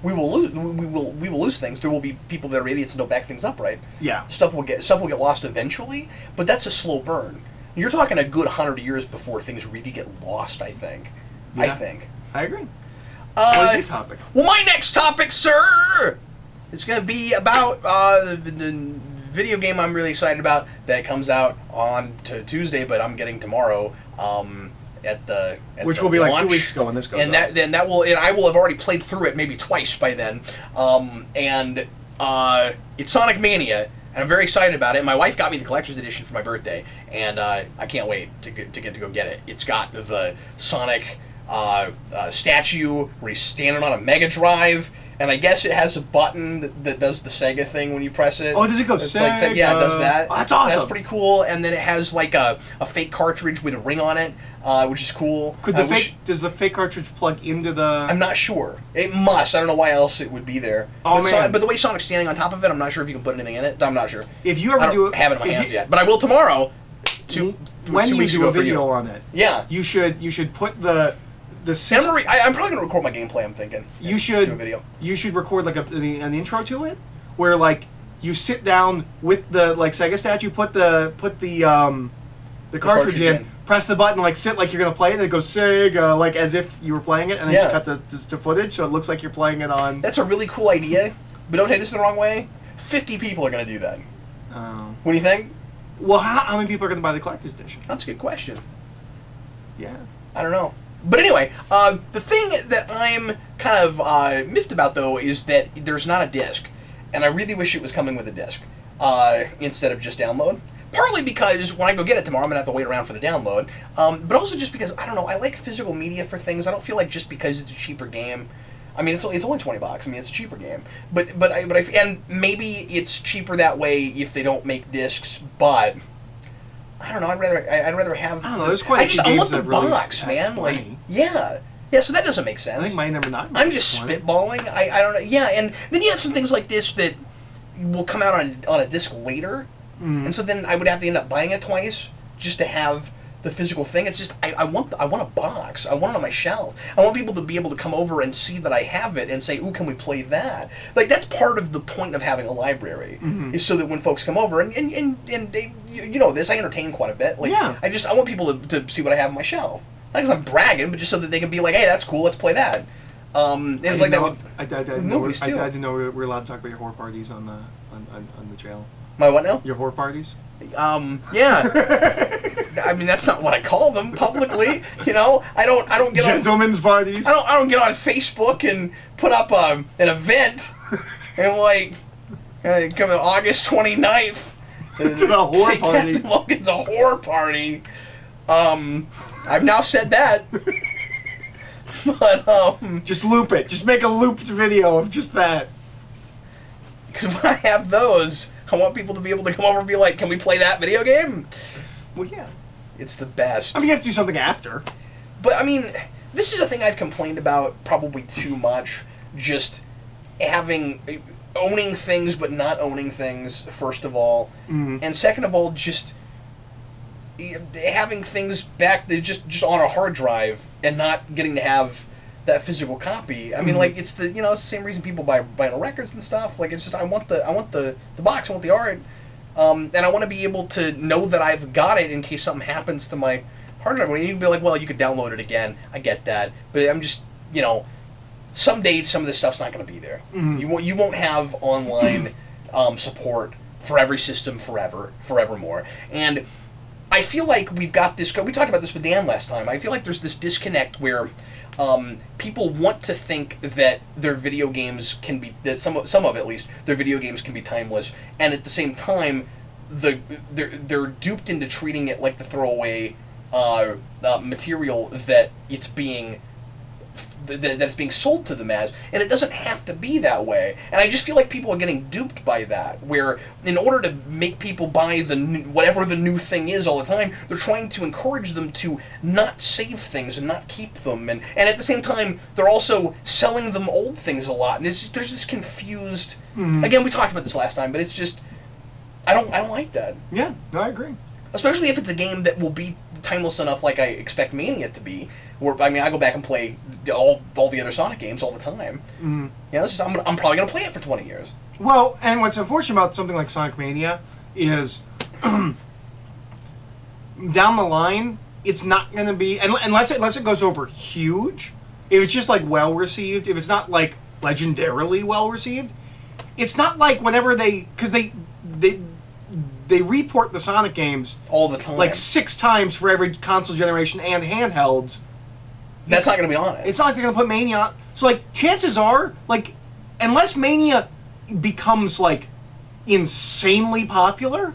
We will lose things. There will be people that are idiots and don't back things up, right? Yeah. Stuff will get lost eventually, but that's a slow burn. You're talking a good 100 years before things really get lost, I think. Yeah. I agree. What's your topic? Well, my next topic, sir... It's going to be about the video game I'm really excited about that comes out on Tuesday, but I'm getting tomorrow. Which will be launch. like 2 weeks ago when this goes and out. that will, and I will have already played through it maybe twice by then. It's Sonic Mania, and I'm very excited about it. My wife got me the collector's edition for my birthday, and I can't wait to get to go get it. It's got the Sonic statue where he's standing on a Mega Drive. And I guess it has a button that does the Sega thing when you press it. Oh, does it go Sega? Like, yeah, it does that. Oh, that's awesome. That's pretty cool. And then it has like a fake cartridge with a ring on it, which is cool. Does the fake cartridge plug into the... I'm not sure. It must. I don't know why else it would be there. Oh, man. But the way Sonic's standing on top of it, I'm not sure if you can put anything in it. I'm not sure. If you ever I don't have it in my hands yet. But I will tomorrow. When you do a video on it. Yeah. You should put the I'm probably going to record my gameplay, I'm thinking. You should do a video. You should record like an intro to it, where like you sit down with the like Sega statue, put the cartridge in, press the button, like sit like you're gonna play it, and it goes Sega, like as if you were playing it, and then just cut the footage so it looks like you're playing it on. That's a really cool idea, but don't take this the wrong way. 50 people are going to do that. What do you think? Well, how many people are going to buy the collector's edition? That's a good question. Yeah. I don't know. But anyway, the thing that I'm kind of miffed about, though, is that there's not a disc. And I really wish it was coming with a disc instead of just download. Partly because when I go get it tomorrow, I'm going to have to wait around for the download. But also just because, I don't know, I like physical media for things. I don't feel like just because it's a cheaper game. I mean, it's only $20. I mean, it's a cheaper game. And maybe it's cheaper that way if they don't make discs, but... I don't know. I'd rather have. I don't know. There's quite a few games I want the that have box, man. 20. Like, yeah. So that doesn't make sense. I think my number 9. I'm just 20. spitballing. I don't know. Yeah, and then you have some things like this that will come out on a disc later, and so then I would have to end up buying it twice just to have the physical thing. It's just I want a box. I want it on my shelf. I want people to be able to come over and see that I have it and say, "Ooh, can we play that?" Like that's part of the point of having a library is so that when folks come over and they, you know this, I entertain quite a bit. Like I want people to see what I have on my shelf. Not because I'm bragging, but just so that they can be like, "Hey, that's cool. Let's play that." And it's like that with movies too. I didn't know we're allowed to talk about your horror parties on the channel. My what now? Your horror parties. Yeah. I mean, that's not what I call them publicly. You know, I don't get gentlemen's parties. I don't get on Facebook and put up an event and like come on August 29th. It's a horror party. It's a horror party. I've now said that. But just loop it. Just make a looped video of just that. Because when I have those, I want people to be able to come over and be like, "Can we play that video game?" Well, yeah. It's the best. I mean, you have to do something after. But, I mean, this is a thing I've complained about probably too much. Just owning things but not owning things, first of all. And second of all, just having things back just on a hard drive and not getting to have that physical copy. I mean, like, it's the same reason people buy vinyl records and stuff. Like, it's just, I want the box, I want the art. And I want to be able to know that I've got it in case something happens to my hard drive. You can be like, well, you could download it again. I get that. But I'm just, some days some of this stuff's not going to be there. You won't have online support for every system forevermore. And I feel like we've got this... We talked about this with Dan last time. I feel like there's this disconnect where people want to think that their video games can be... that some of at least, their video games can be timeless. And at the same time, they're duped into treating it like the throwaway material that it's being... that it's being sold to them as, and it doesn't have to be that way. And I just feel like people are getting duped by that, where in order to make people buy whatever the new thing is all the time, they're trying to encourage them to not save things and not keep them, and at the same time, they're also selling them old things a lot, and there's this confused... Again, we talked about this last time, but it's just... I don't like that. Yeah, no, I agree. Especially if it's a game that will be timeless enough like I expect Mania to be. Where, I mean, I go back and play all the other Sonic games all the time. Yeah, it's just, I'm probably going to play it for 20 years. Well, and what's unfortunate about something like Sonic Mania is down the line, it's not going to be... Unless it goes over huge, if it's just, like, well-received, if it's not, like, legendarily well-received, it's not like whenever they... Because they report the Sonic games all the time, like 6 times for every console generation and handhelds. That's not going to be on it. It's not like they're going to put Mania on. So, like, chances are, like, unless Mania becomes, like, insanely popular,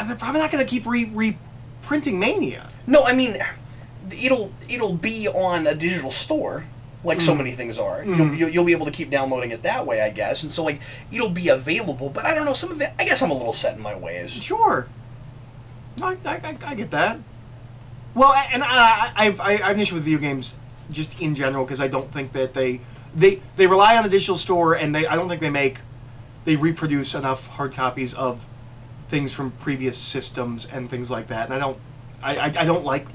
they're probably not going to keep reprinting Mania. No, I mean, it'll be on a digital store, like so many things are. You'll be able to keep downloading it that way, I guess. And so, like, it'll be available. But I don't know, some of it, I guess I'm a little set in my ways. Sure. I get that. Well, and I have an issue with video games just in general because I don't think that they rely on the digital store, and I don't think they reproduce enough hard copies of things from previous systems and things like that. And I don't like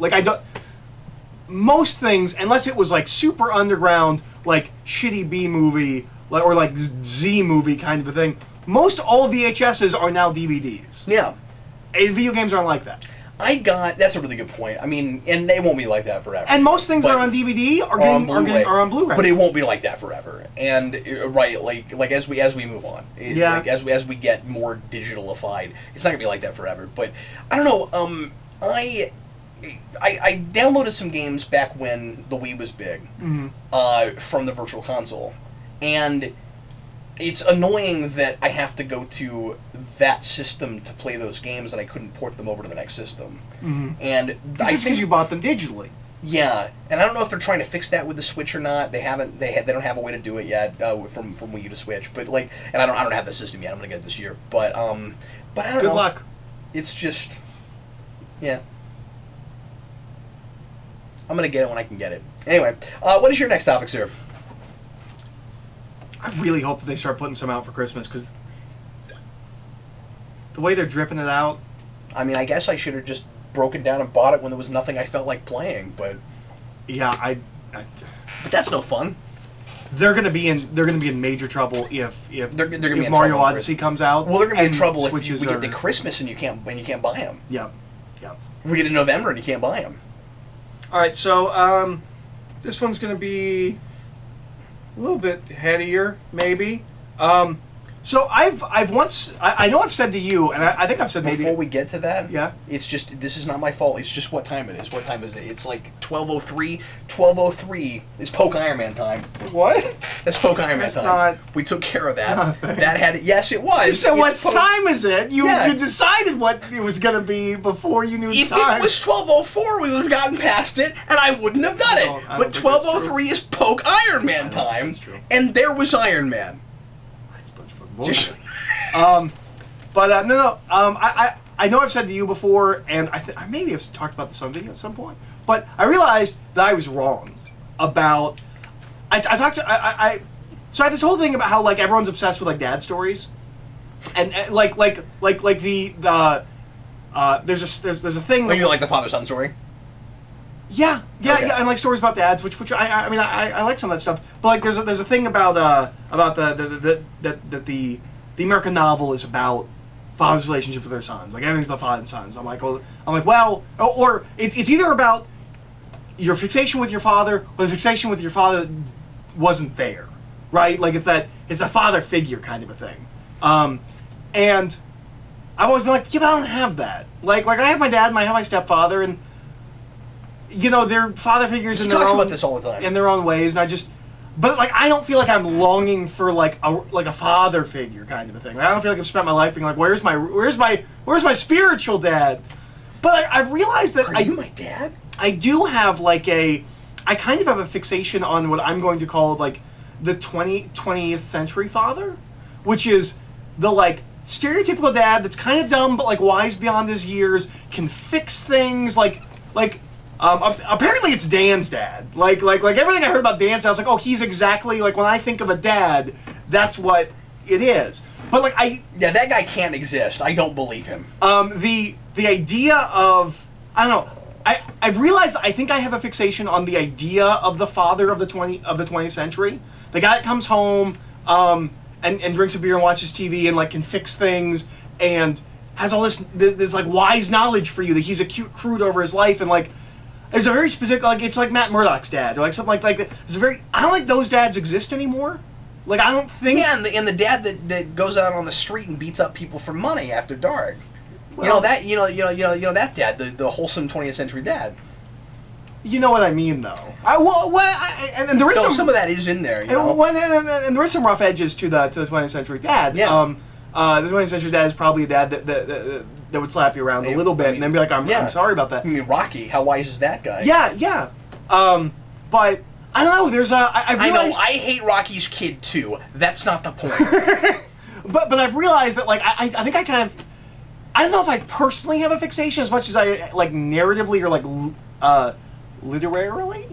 most things, unless it was like super underground, like shitty B movie, or like Z movie kind of a thing. Most all VHSs are now DVDs. Yeah. And video games aren't like that. That's a really good point. I mean, and they won't be like that forever. And most things that are on DVD are on Blu-ray. But it won't be like that forever. And right, like as we move on, like, as we get more digitalified, it's not gonna be like that forever. But I don't know. I downloaded some games back when the Wii was big, from the Virtual Console, and it's annoying that I have to go to that system to play those games, and I couldn't port them over to the next system. And I think because you bought them digitally. Yeah, and I don't know if they're trying to fix that with the Switch or not. They haven't. They don't have a way to do it yet from Wii U to Switch. But like, and I don't have the system yet. I'm gonna get it this year. But I don't know. Good luck. It's just, yeah. I'm gonna get it when I can get it. Anyway, what is your next topic, sir? I really hope that they start putting some out for Christmas, because the way they're dripping it out. I mean, I guess I should have just broken down and bought it when there was nothing I felt like playing, but yeah, but that's no fun. They're gonna be in major trouble if they're gonna be in Mario trouble Odyssey comes out. Well, they're gonna be in trouble if we Switches get to Christmas and you can't buy them. Yeah. We get to November and you can't buy them. All right, so this one's gonna be a little bit headier, maybe. So I know I've said to you, and I think I've said maybe before we get to that. Yeah. It's just, this is not my fault. It's just what time it is. What time is it? It's like 12:03. 12:03 is Poke Iron Man time. What? That's Poke Iron Man time. We took care of that. That had yes, it was. You said what time is it? You decided what it was gonna be before you knew the time. If it was 12:04, we would have gotten past it, and I wouldn't have done it. But 12:03 is Poke Iron Man time, that's true. And there was Iron Man. Bullshit. But no. I know I've said to you before, and I maybe have talked about this on video at some point. But I realized that I was wrong about. So I had this whole thing about how like everyone's obsessed with like dad stories, and like the there's a thing. Like, you like the father-son story? Yeah, and like stories about dads, which I mean I like some of that stuff, but like there's a thing about the American novel is about fathers' relationships with their sons, like everything's about fathers and sons. I'm like, or it's either about your fixation with your father, or the fixation with your father wasn't there, right? Like it's a father figure kind of a thing, and I've always been like, yeah, but I don't have that. Like I have my dad, and I have my stepfather, and you know, they're father figures in their own. He talks about this all the time. In their own ways, and but like I don't feel like I'm longing for like a father figure kind of a thing. I don't feel like I've spent my life being like, where's my spiritual dad? But I've realized that Are you my dad? I do have like I kind of have a fixation on what I'm going to call like the 20th century father, which is the like stereotypical dad that's kind of dumb but like wise beyond his years, can fix things like. Apparently it's Dan's dad. Like everything I heard about Dan's dad, I was like, oh, he's exactly like when I think of a dad, that's what it is. But like that guy can't exist. I don't believe him. The idea of I don't know. I've realized that I think I have a fixation on the idea of the father of the 20th century, the guy that comes home and drinks a beer and watches TV and like can fix things and has all this like wise knowledge for you that he's accrued over his life, and like. There's a very specific, like, it's like Matt Murdock's dad, or like something like that. There's a very, I don't think those dads exist anymore. Like, I don't think... Yeah, and the dad that goes out on the street and beats up people for money after dark. Well, that dad, the wholesome 20th century dad. You know what I mean, though. And there is some of that is in there. And there is some rough edges to the 20th century dad. Yeah. The 20th century dad is probably a dad that would slap you around a little bit and then be like, I'm sorry about that. I mean, Rocky, how wise is that guy? Yeah. But I don't know. There's I realized, I hate Rocky's kid too. That's not the point. but I've realized that, like, I think I kind of, I don't know if I personally have a fixation as much as I, like, narratively or, like, literarily.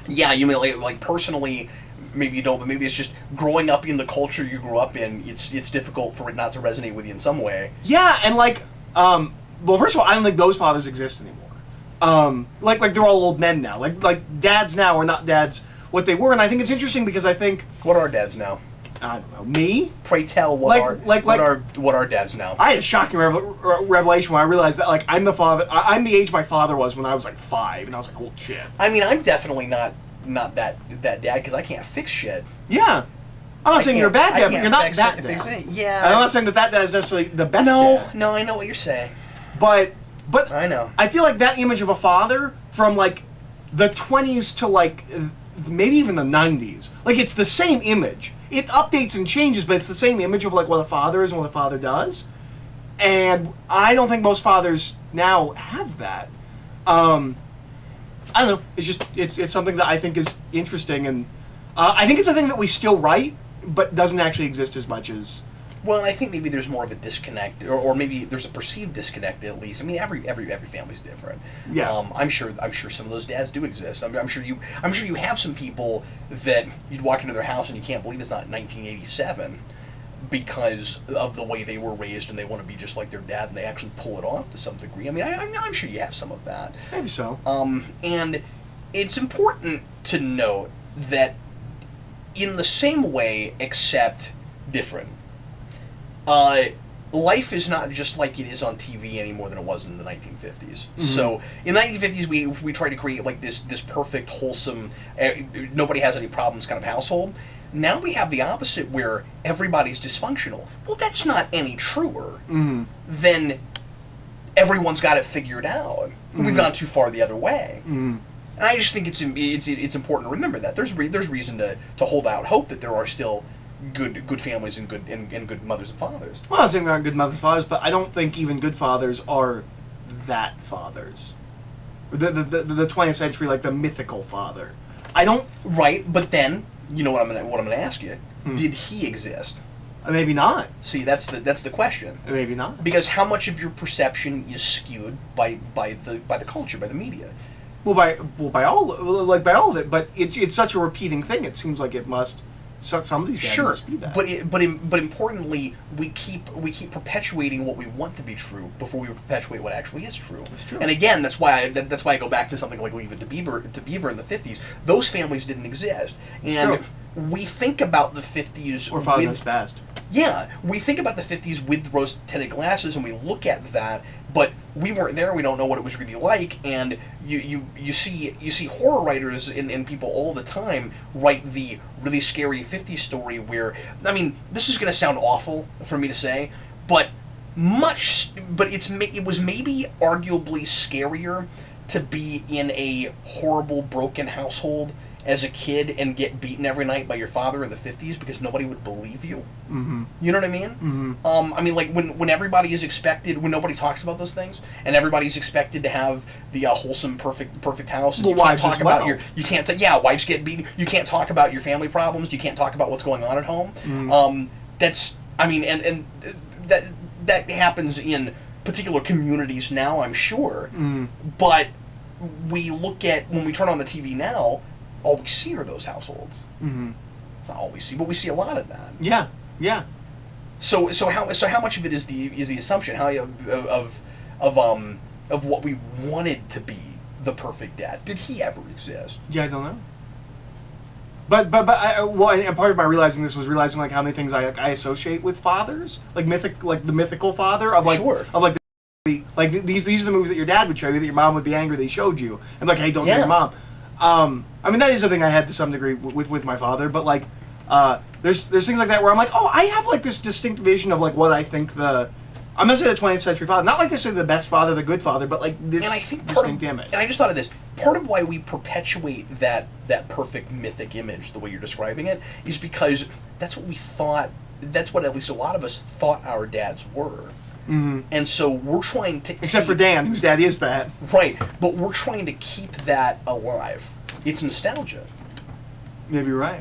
Yeah, you mean like personally, maybe you don't, but maybe it's just growing up in the culture you grew up in. It's difficult for it not to resonate with you in some way. Yeah, and like, well, first of all, I don't think those fathers exist anymore. Like they're all old men now. Like dads now are not dads what they were, and I think it's interesting because I think what are dads now? I don't know. Me? Pray tell, what are dads now? I had a shocking revelation when I realized that, like, I'm the father. I'm the age my father was when I was like 5, and I was like, holy shit. I mean, I'm definitely not that dad because I can't fix shit. Yeah, I'm not saying you're a bad dad, but you're not that dad. Yeah, and I'm not saying that dad is necessarily the best. dad. No, I know what you're saying. But I know. I feel like that image of a father from like the 20s to like maybe even the 90s, like it's the same image. It updates and changes, but it's the same image of like what a father is and what a father does. And I don't think most fathers now have that. I don't know. It's just it's something that I think is interesting, and I think it's a thing that we still write, but doesn't actually exist as much as. Well, I think maybe there's more of a disconnect, or maybe there's a perceived disconnect at least. I mean, every family's different. Yeah. I'm sure some of those dads do exist. I'm sure you have some people that you'd walk into their house and you can't believe it's not 1987 because of the way they were raised and they want to be just like their dad and they actually pull it off to some degree. I mean, I'm sure you have some of that. Maybe so. And it's important to note that in the same way, except different. Life is not just like it is on TV any more than it was in the 1950s. Mm-hmm. So in the 1950s, we tried to create like this perfect, wholesome, nobody has any problems kind of household. Now we have the opposite where everybody's dysfunctional. Well, that's not any truer than everyone's got it figured out. Mm-hmm. We've gone too far the other way. Mm-hmm. And I just think it's important to remember that there's reason to hold out hope that there are still good families and good mothers and fathers. Well, I'm not saying there aren't good mothers and fathers, but I don't think even good fathers are that fathers. The 20th century, like the mythical father. I don't. Right, but then you know what I'm gonna ask you. Did he exist? Maybe not. See, that's the question. Maybe not. Because how much of your perception is skewed by the culture, by the media? Well, by all of it, but it's such a repeating thing. It seems like it must. Some of these guys must be that. But importantly, we keep perpetuating what we want to be true before we perpetuate what actually is true. That's true. And again, that's why I go back to something like Leave It to Beaver in the 50s. Those families didn't exist, and we think about the 50s or Father Knows Best. Yeah, we think about the 50s with rose-tinted glasses, and we look at that, but we weren't there. We don't know what it was really like, and you see horror writers and people all the time write the really scary 50s story where, I mean, this is going to sound awful for me to say, but it was maybe arguably scarier to be in a horrible, broken household as a kid and get beaten every night by your father in the 50s because nobody would believe you. Mm-hmm. You know what I mean? Mm-hmm. I mean, like when everybody is expected, when nobody talks about those things, and everybody's expected to have the wholesome, perfect house, and you can't talk about wives get beaten. You can't talk about your family problems. You can't talk about what's going on at home. Mm-hmm. That's, I mean, and that happens in particular communities now, I'm sure. Mm. But we look at, when we turn on the TV now, all we see are those households. Mm-hmm. It's not all we see, but we see a lot of that. Yeah, yeah. So how much of it is the assumption of what we wanted to be the perfect dad? Did he ever exist? Yeah, I don't know. But and part of my realizing this was realizing like how many things I associate with fathers, like the mythical father of like these are the movies that your dad would show you that your mom would be angry they showed you, and like, hey, don't tell your mom. I mean, that is a thing I had to some degree with my father, but like, There's things like that where I'm like, oh, I have like this distinct vision of like what I think I'm gonna say the 20th century father, not like necessarily the best father, the good father, but like this and I think distinct image. And I just thought of this. Part of why we perpetuate that perfect mythic image, the way you're describing it, is because that's what we thought. That's what at least a lot of us thought our dads were. Mm-hmm. And so we're trying to except for Dan, whose dad is that. Right, but we're trying to keep that alive. It's nostalgia. Maybe you're right.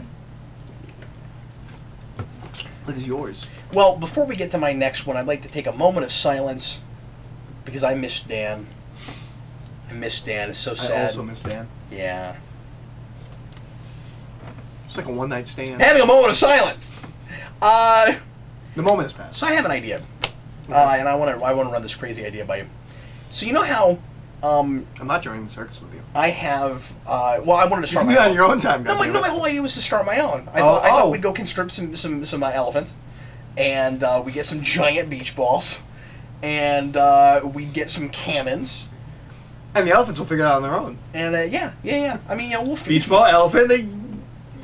What is yours? Well, before we get to my next one, I'd like to take a moment of silence because I miss Dan. I miss Dan. It's so sad. I also miss Dan. Yeah. It's like a one-night stand. Having a moment of silence. The moment has passed. So I have an idea, and I want to run this crazy idea by you. So you know how I'm not joining the circus with you. I have. Well, I wanted to start you can my do own. on your own time. No, my whole idea was to start my own. I thought we'd go constrict some elephants, and we get some giant beach balls, and we get some cannons. And the elephants will figure it out on their own. And yeah. I mean, we'll feed beach ball, elephant.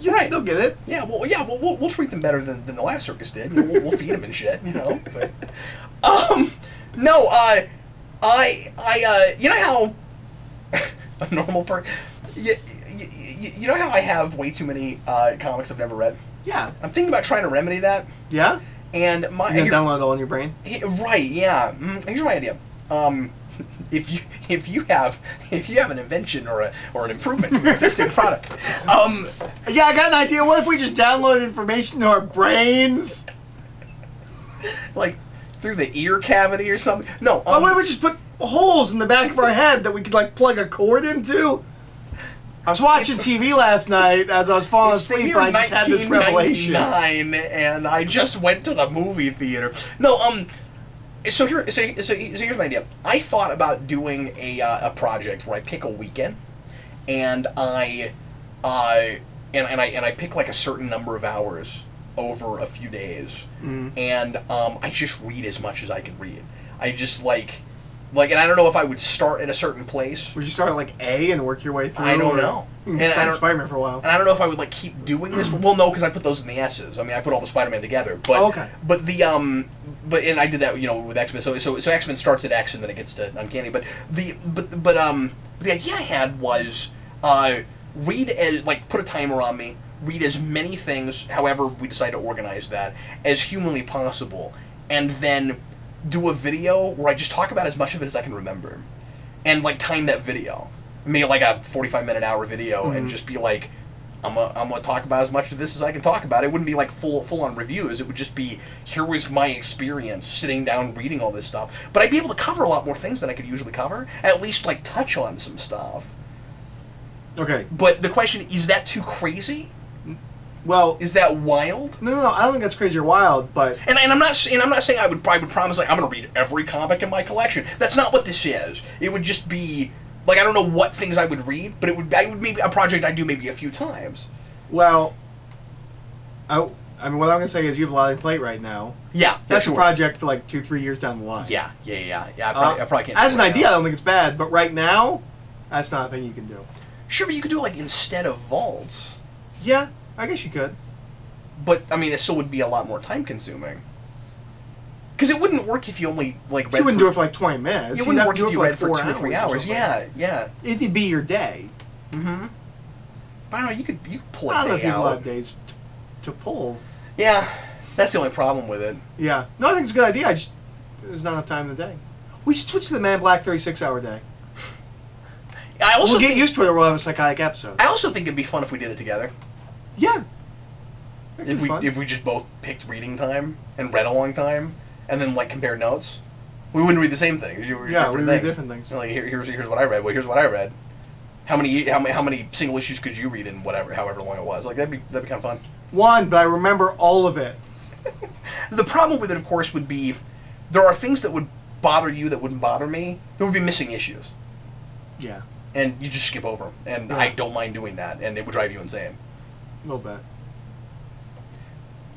Right. They'll get it. Yeah, we'll treat them better than the last circus did. We'll feed them and shit, But, no, you know how a normal person, you know how I have way too many comics I've never read. Yeah. I'm thinking about trying to remedy that. Yeah. And you gonna download it all in your brain. Right. Yeah. Here's my idea. If you have an invention or an improvement to an existing product, yeah, I got an idea. What if we just download information to our brains, like through the ear cavity or something? No. What if we just put holes in the back of our head that we could like plug a cord into? I was watching TV last night as I was falling asleep. And I just had this revelation. And I just went to the movie theater. No. So here's my idea. I thought about doing a project where I pick a weekend, and I pick like a certain number of hours over a few days, and I just read as much as I can read. I just like, and I don't know if I would start at a certain place. Would you start at like A and work your way through? I don't know. You can start Spider-Man for a while. And I don't know if I would like keep doing this. Well, no, because I put those in the S's. I mean, I put all the Spider-Man together. But okay. But and I did that with X-Men. So X-Men starts at X and then it gets to Uncanny. But the idea I had was read put a timer on me. Read as many things, however we decide to organize that, as humanly possible, and then do a video where I just talk about as much of it as I can remember, and like time that video. Make like a 45-minute hour video and just be like, I'm gonna talk about as much of this as I can talk about. It wouldn't be like full on reviews. It would just be, here was my experience sitting down reading all this stuff. But I'd be able to cover a lot more things than I could usually cover. At least like touch on some stuff. Okay. But the question, is that too crazy? Well, is that wild? No, I don't think that's crazy or wild, but and I'm not saying I would promise like I'm gonna read every comic in my collection. That's not what this is. It would just be like, I don't know what things I would read, but I would maybe a project I do maybe a few times. Well, I mean, what I'm gonna say is you have a lot on your plate right now. Yeah, that's a project for like 2-3 years down the line. Yeah. I probably can't. As an idea, I don't think it's bad, but right now, that's not a thing you can do. Sure, but you could do it like instead of vaults. Yeah, I guess you could. But I mean, it still would be a lot more time consuming. Because it wouldn't work if you only like read. You wouldn't do it for like 20 minutes. It wouldn't work if you read for 2 or 3 hours. Yeah. It'd be your day. Mm-hmm. But I don't know. You could pull a day out. I don't know if you have a lot of days to pull. Yeah, that's the only problem with it. Yeah. No, I think it's a good idea. There's not enough time in the day. We should switch to the Man in Black 36-hour day. We'll get used to it, or we'll have a psychotic episode. I also think it'd be fun if we did it together. Yeah. If we just both picked reading time and read a long time, and then like compared notes, we wouldn't read the same thing. We read different things. Like here's what I read. Well, here's what I read. How many single issues could you read in however long it was? Like that'd be kind of fun. One, but I remember all of it. The problem with it, of course, would be there are things that would bother you that wouldn't bother me. There would be missing issues. Yeah. And you just skip over them, and I don't mind doing that, and it would drive you insane. A little bit.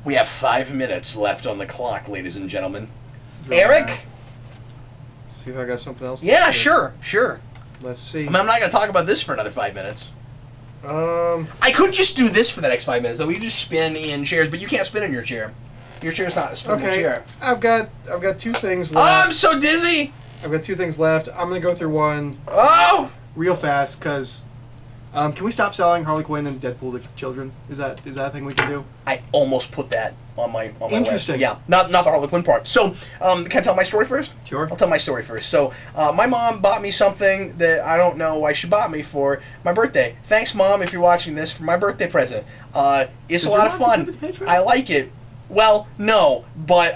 We have 5 minutes left on the clock, ladies and gentlemen. Eric? See if I got something else. Yeah, sure. Let's see. I mean, I'm not going to talk about this for another 5 minutes. I could just do this for the next 5 minutes, though. We could just spin in chairs, but you can't spin in your chair. Your chair's not a spinning chair. I've got 2 things Oh, left. I'm so dizzy! I've got 2 things left. I'm gonna go through one Oh! real fast because. Can we stop selling Harley Quinn and Deadpool to children? Is that a thing we can do? I almost put that on my Interesting. list. Yeah, not the Harley Quinn part. So, can I tell my story first? Sure. I'll tell my story first. So, my mom bought me something that I don't know why she bought me for my birthday. Thanks, Mom, if you're watching this, for my birthday present. It's a lot of fun. I like it. Well, no, but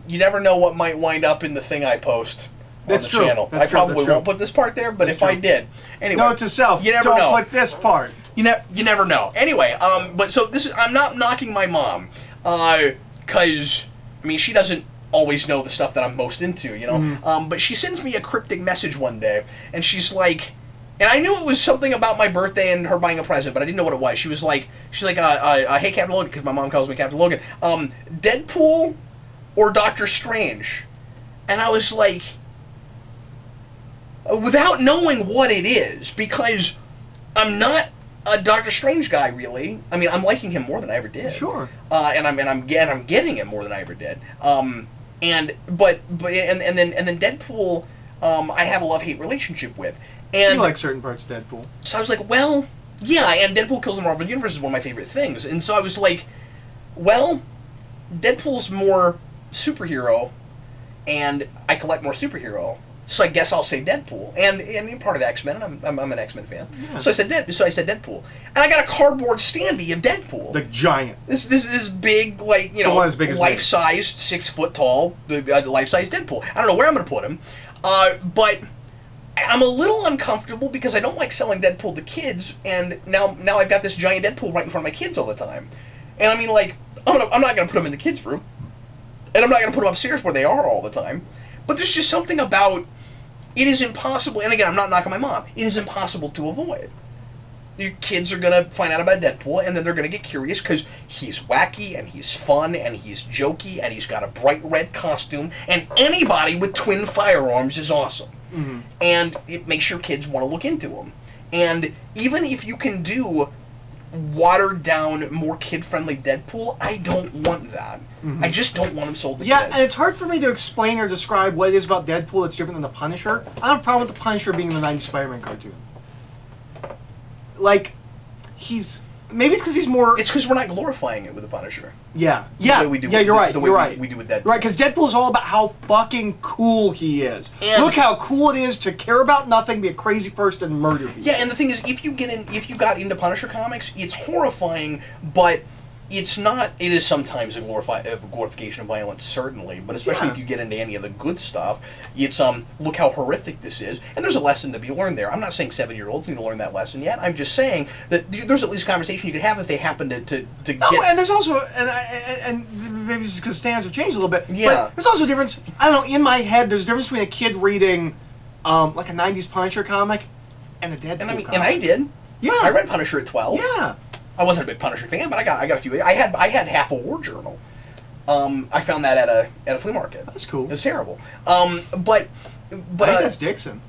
you never know what might wind up in the thing I post. That's on the true. channel. That's I probably true. won't put this part there, but That's if I true. did, anyway. No, it's a self. You never Don't know. click this part. You never know. Anyway, but so this is, I'm not knocking my mom, cause I mean she doesn't always know the stuff that I'm most into, you know. Mm-hmm. But she sends me a cryptic message one day, and she's like, and I knew it was something about my birthday and her buying a present, but I didn't know what it was. She's like, hey Captain Logan, because my mom calls me Captain Logan. Deadpool or Doctor Strange, and I was like, without knowing what it is, because I'm not a Doctor Strange guy, really. I mean, I'm liking him more than I ever did. Sure. And I'm getting him more than I ever did. And then Deadpool, I have a love-hate relationship with. And You like certain parts of Deadpool. so I was like, well, yeah, and Deadpool Kills the Marvel Universe is one of my favorite things. And so I was like, well, Deadpool's more superhero, and I collect more superhero. So I guess I'll say Deadpool, and you're part of X-Men, and I'm an X-Men fan. Yeah. So I said Deadpool, and I got a cardboard standee of Deadpool. The giant. This big, like, you So know, one as big as me. life-sized, 6 foot tall, life-sized Deadpool. I don't know where I'm gonna put him, but I'm a little uncomfortable because I don't like selling Deadpool to kids, and now I've got this giant Deadpool right in front of my kids all the time, and I mean, like, I'm not gonna put him in the kids' room, and I'm not gonna put him upstairs where they are all the time, but there's just something about. It is impossible, and again, I'm not knocking my mom. It is impossible to avoid. Your kids are gonna find out about Deadpool, and then they're gonna get curious because he's wacky, and he's fun, and he's jokey, and he's got a bright red costume, and anybody with twin firearms is awesome. Mm-hmm. And it makes your kids want to look into him. And even if you can do watered down, more kid-friendly Deadpool, I don't want that. Mm-hmm. I just don't want him sold to Yeah, kids. and it's hard for me to explain or describe what it is about Deadpool that's different than the Punisher. I have a problem with the Punisher being the 90s Spider-Man cartoon. Like, maybe it's because he's more. It's because we're not glorifying it with the Punisher. Yeah, The way we do yeah. with- You're right. the way You're we- right. we do with Deadpool. Right, because Deadpool is all about how fucking cool he is. And- Look how cool it is to care about nothing, be a crazy person, and murder people. Yeah, and the thing is, if you got into Punisher comics, it's horrifying, but it's not. It is sometimes a glorification of violence, certainly, but especially Yeah. if you get into any of the good stuff, it's look how horrific this is, and there's a lesson to be learned there. I'm not saying 7-year-olds need to learn that lesson yet. I'm just saying that there's at least a conversation you could have if they happen to get. Oh, and there's also, and maybe this is because standards have changed a little bit. Yeah. But there's also a difference. I don't know. In my head, there's a difference between a kid reading, like a '90s Punisher comic, and a Deadpool. and I mean, comic. and I did. Yeah. I read Punisher at 12. Yeah. I wasn't a big Punisher fan, but I got a few. I had half a war journal. I found that at a flea market. That's cool. It was terrible. But I think that's Dixon.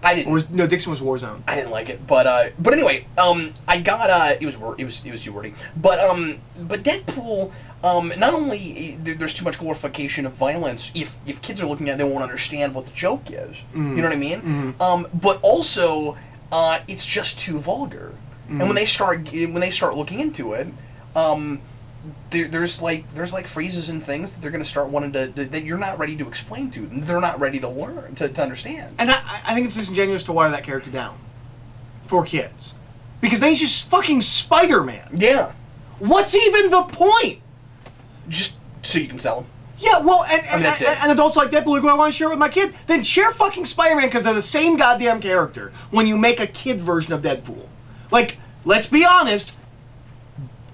I didn't. No, Dixon was Warzone. I didn't like it, but anyway, I got it was too wordy, but Deadpool. Not only there's too much glorification of violence. If kids are looking at it, they won't understand what the joke is. Mm. You know what I mean? Mm-hmm. But also, it's just too vulgar. Mm. And when they start looking into it, there's like phrases and things that they're going to start wanting to that you're not ready to explain to them. They're not ready to learn to understand. And I think it's disingenuous to water that character down for kids, because then he's just fucking Spider-Man. Yeah, What's even the point? just so you can sell them. Yeah, well, that's it. and adults like Deadpool who I want to share it with my kid, then share fucking Spider-Man because they're the same goddamn character when you make a kid version of Deadpool. Like, let's be honest,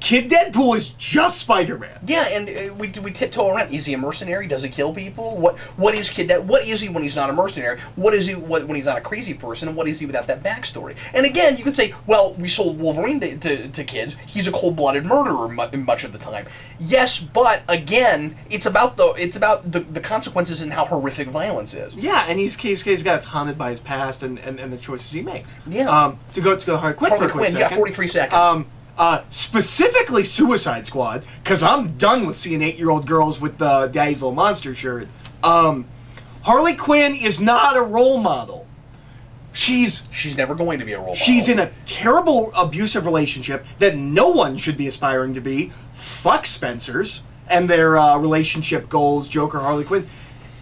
Kid Deadpool is just Spider-Man. Yeah, and we tiptoe around. Is he a mercenary? Does he kill people? What is What is he when he's not a mercenary? What is he when he's not a crazy person? And what is he without that backstory? And again, you could say, well, we sold Wolverine to kids. He's a cold-blooded murderer much of the time. Yes, but again, it's about the consequences and how horrific violence is. Yeah, and he's got taunted by his past and the choices he makes. Yeah. To go Harley Quinn for a quick second. Yeah, 43 seconds. Specifically Suicide Squad, because I'm done with seeing 8-year-old girls with the Daddy's Little Monster shirt. Harley Quinn is not a role model. She's never going to be a role model. She's in a terrible abusive relationship that no one should be aspiring to be. Fuck Spencer's and their relationship goals, Joker, Harley Quinn.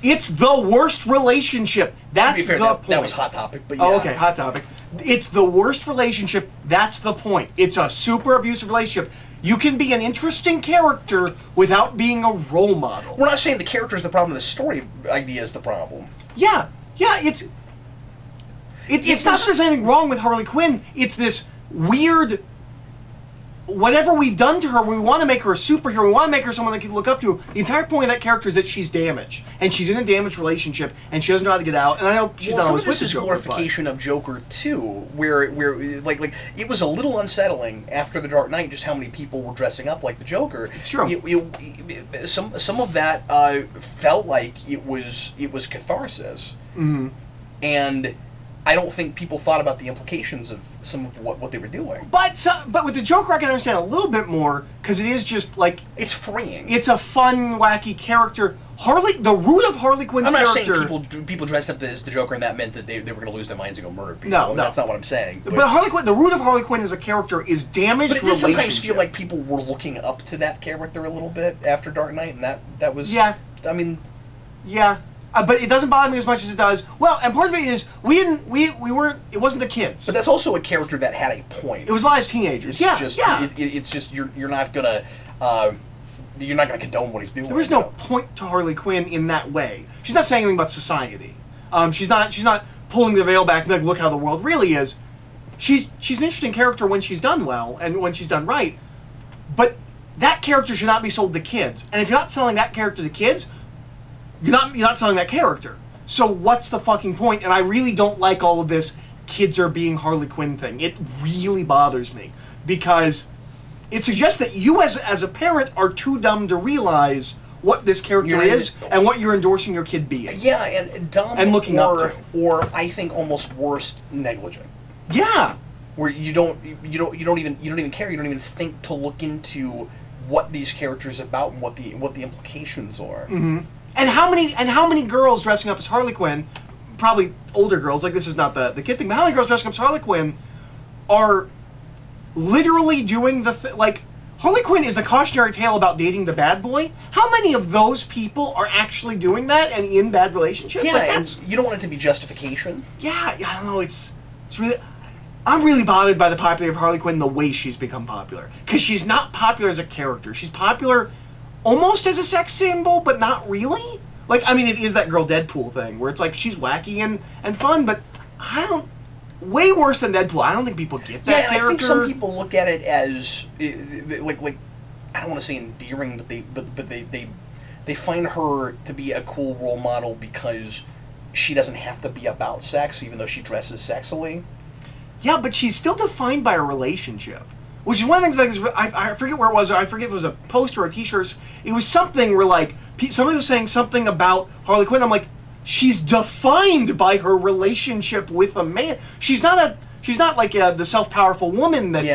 It's the worst relationship. That's the point. That was Hot Topic, but yeah. Oh, okay, Hot Topic. It's the worst relationship. That's the point. It's a super abusive relationship. You can be an interesting character without being a role model. We're not saying the character is the problem. The story idea is the problem. Yeah. It's not that there's anything wrong with Harley Quinn. It's this weird... Whatever we've done to her, we want to make her a superhero. We want to make her someone that can look up to. The entire point of that character is that she's damaged, and she's in a damaged relationship, and she doesn't know how to get out. And I know she's not always with the Joker. Some of this is glorification of Joker too, where like it was a little unsettling after the Dark Knight just how many people were dressing up like the Joker. It's true. Some of that felt like it was catharsis, and I don't think people thought about the implications of some of what they were doing. But with the Joker, I can understand a little bit more because it is just like it's freeing. It's a fun, wacky character. The root of Harley Quinn's character. I'm not saying people dressed up as the Joker and that meant that they were going to lose their minds and go murder people. No, that's not what I'm saying. But Harley Quinn, the root of Harley Quinn as a character is damaged. But it did sometimes feel like people were looking up to that character a little bit after Dark Knight, and that was I mean, yeah. But it doesn't bother me as much as it does. Well, and part of it is we weren't. It wasn't the kids. But that's also a character that had a point. It was a lot of teenagers. It's just you're not gonna condone what he's doing. There was no point to Harley Quinn in that way. She's not saying anything about society. She's not pulling the veil back and like, look how the world really is. She's an interesting character when she's done well and when she's done right. But that character should not be sold to kids. And if you're not selling that character to kids, you're not selling that character. So what's the fucking point? And I really don't like all of this kids are being Harley Quinn thing. It really bothers me because it suggests that you as a parent are too dumb to realize what this character is and what you're endorsing your kid being. Yeah, and dumb and looking up to. Or I think almost worse, negligent. Yeah. Where you don't even care. You don't even think to look into what these characters are about and what the implications are. Mm-hmm. And how many girls dressing up as Harley Quinn, probably older girls, like this is not the kid thing, but how many girls dressing up as Harley Quinn are literally doing like Harley Quinn is the cautionary tale about dating the bad boy. How many of those people are actually doing that and in bad relationships? Yeah, and you don't want it to be justification. Yeah, I don't know. It's really. I'm really bothered by the popularity of Harley Quinn, the way she's become popular, because she's not popular as a character. She's popular almost as a sex symbol, but not really. Like, I mean, it is that girl Deadpool thing where it's like she's wacky and fun, but I don't. Way worse than Deadpool. I don't think people get that character. I think some people look at it as like I don't want to say endearing, but they find her to be a cool role model because she doesn't have to be about sex, even though she dresses sexily. Yeah, but she's still defined by a relationship. Which is one of the things, like, I forget where it was. I forget if it was a poster or a t-shirt. It was something where, like, somebody was saying something about Harley Quinn. I'm like, she's defined by her relationship with a man. She's not like the self-powerful woman that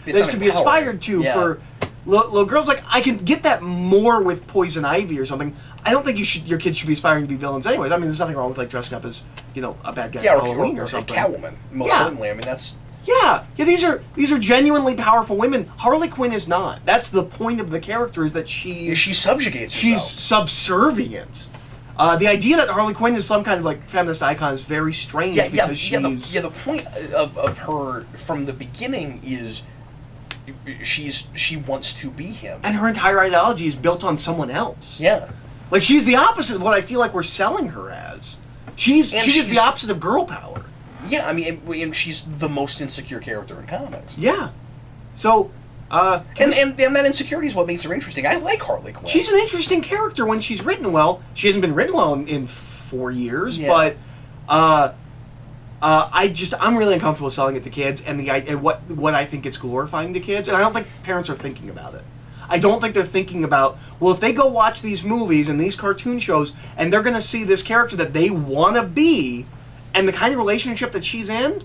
is to be aspired to for little girls. Like, I can get that more with Poison Ivy or something. I don't think your kids should be aspiring to be villains anyway. I mean, there's nothing wrong with, like, dressing up as, a bad guy for Halloween or something. A Catwoman, most certainly. I mean, that's... Yeah, these are genuinely powerful women. Harley Quinn is not. That's the point of the character, is that she subjugates herself. She's subservient. The idea that Harley Quinn is some kind of, like, feminist icon is very strange because she's... the point of her from the beginning is she wants to be him. And her entire ideology is built on someone else. Yeah. Like, she's the opposite of what I feel like we're selling her as. She's the opposite of girl power. Yeah, I mean, and she's the most insecure character in comics. Yeah. So, And that insecurity is what makes her interesting. I like Harley Quinn. She's an interesting character when she's written well. She hasn't been written well in 4 years, but I'm really uncomfortable selling it to kids, and what I think it's glorifying to kids, and I don't think parents are thinking about it. I don't think they're thinking about, well, if they go watch these movies and these cartoon shows, and they're going to see this character that they want to be, and the kind of relationship that she's in,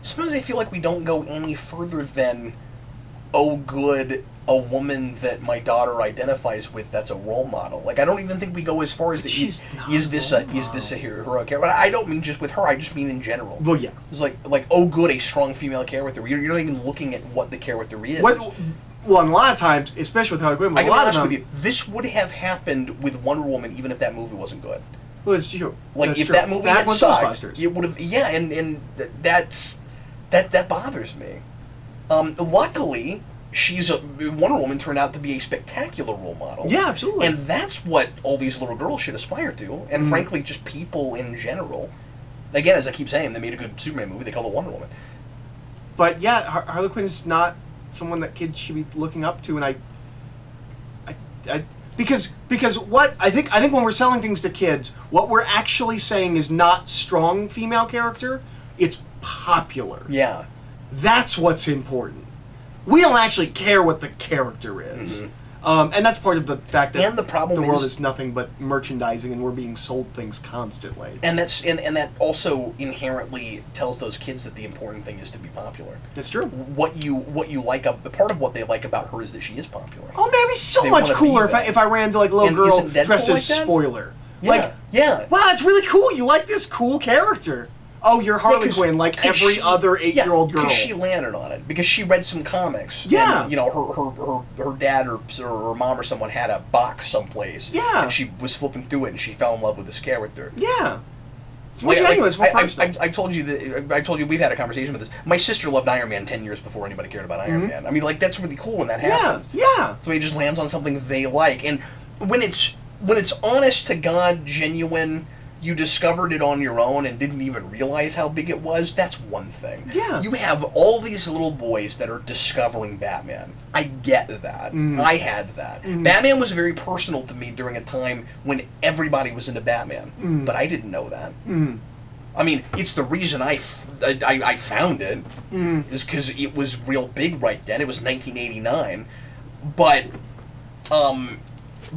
Sometimes I feel like we don't go any further than, oh, good, a woman that my daughter identifies with that's a role model. Like, I don't even think we go as far as is this a hero character? But I don't mean just with her. I just mean in general. Well, yeah. It's like oh, good, a strong female character. You're not even looking at what the character is. Well, and a lot of times, especially with Harley Quinn, I can be honest with you, this would have happened with Wonder Woman even if that movie wasn't good. Well, it's true. Like, That's if true. that movie had sucked, Ghostbusters. it would have... Yeah, and that bothers me. Luckily, Wonder Woman turned out to be a spectacular role model. Yeah, absolutely. And that's what all these little girls should aspire to, and frankly, just people in general. Again, as I keep saying, they made a good Superman movie, they called it Wonder Woman. But yeah, Harley Quinn's not someone that kids should be looking up to, and because what I think when we're selling things to kids, what we're actually saying is not strong female character, it's popular. Yeah. That's what's important. We don't actually care what the character is. And that's part of the fact that the world is nothing but merchandising, and we're being sold things constantly. And that also inherently tells those kids that the important thing is to be popular. That's true. What you like, part of what they like about her is that she is popular. Oh man, it'd be so much cooler if I ran to like a little girl dressed as Spoiler. Yeah. Wow, it's really cool. You like this cool character. Oh, you're Harley Quinn, like every other 8-year-old girl. Because she landed on it. Because she read some comics. Yeah. And, her dad or her mom or someone had a box someplace. Yeah. And she was flipping through it, and she fell in love with this character. Yeah. It's more genuine. It's more personal. I've told you we've had a conversation with this. My sister loved Iron Man 10 years before anybody cared about Iron Man. I mean, like, that's really cool when that happens. Yeah. Somebody just lands on something they like, and when it's honest to God, genuine. You discovered it on your own and didn't even realize how big it was, that's one thing. Yeah. You have all these little boys that are discovering Batman. I get that. I had that. Batman was very personal to me during a time when everybody was into Batman, but I didn't know that. I mean, it's the reason I found it, is because it was real big right then. It was 1989, but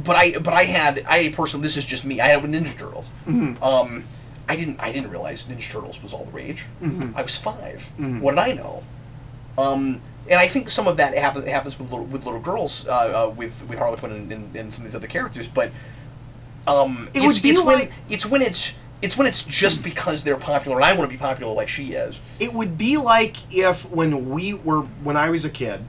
I had a personal. This is just me. I had it with Ninja Turtles. I didn't realize Ninja Turtles was all the rage. I was 5. What did I know? And I think some of that happens with little girls, with Harley Quinn and some of these other characters. But it's when it's just because they're popular and I want to be popular like she is. It would be like if when I was a kid.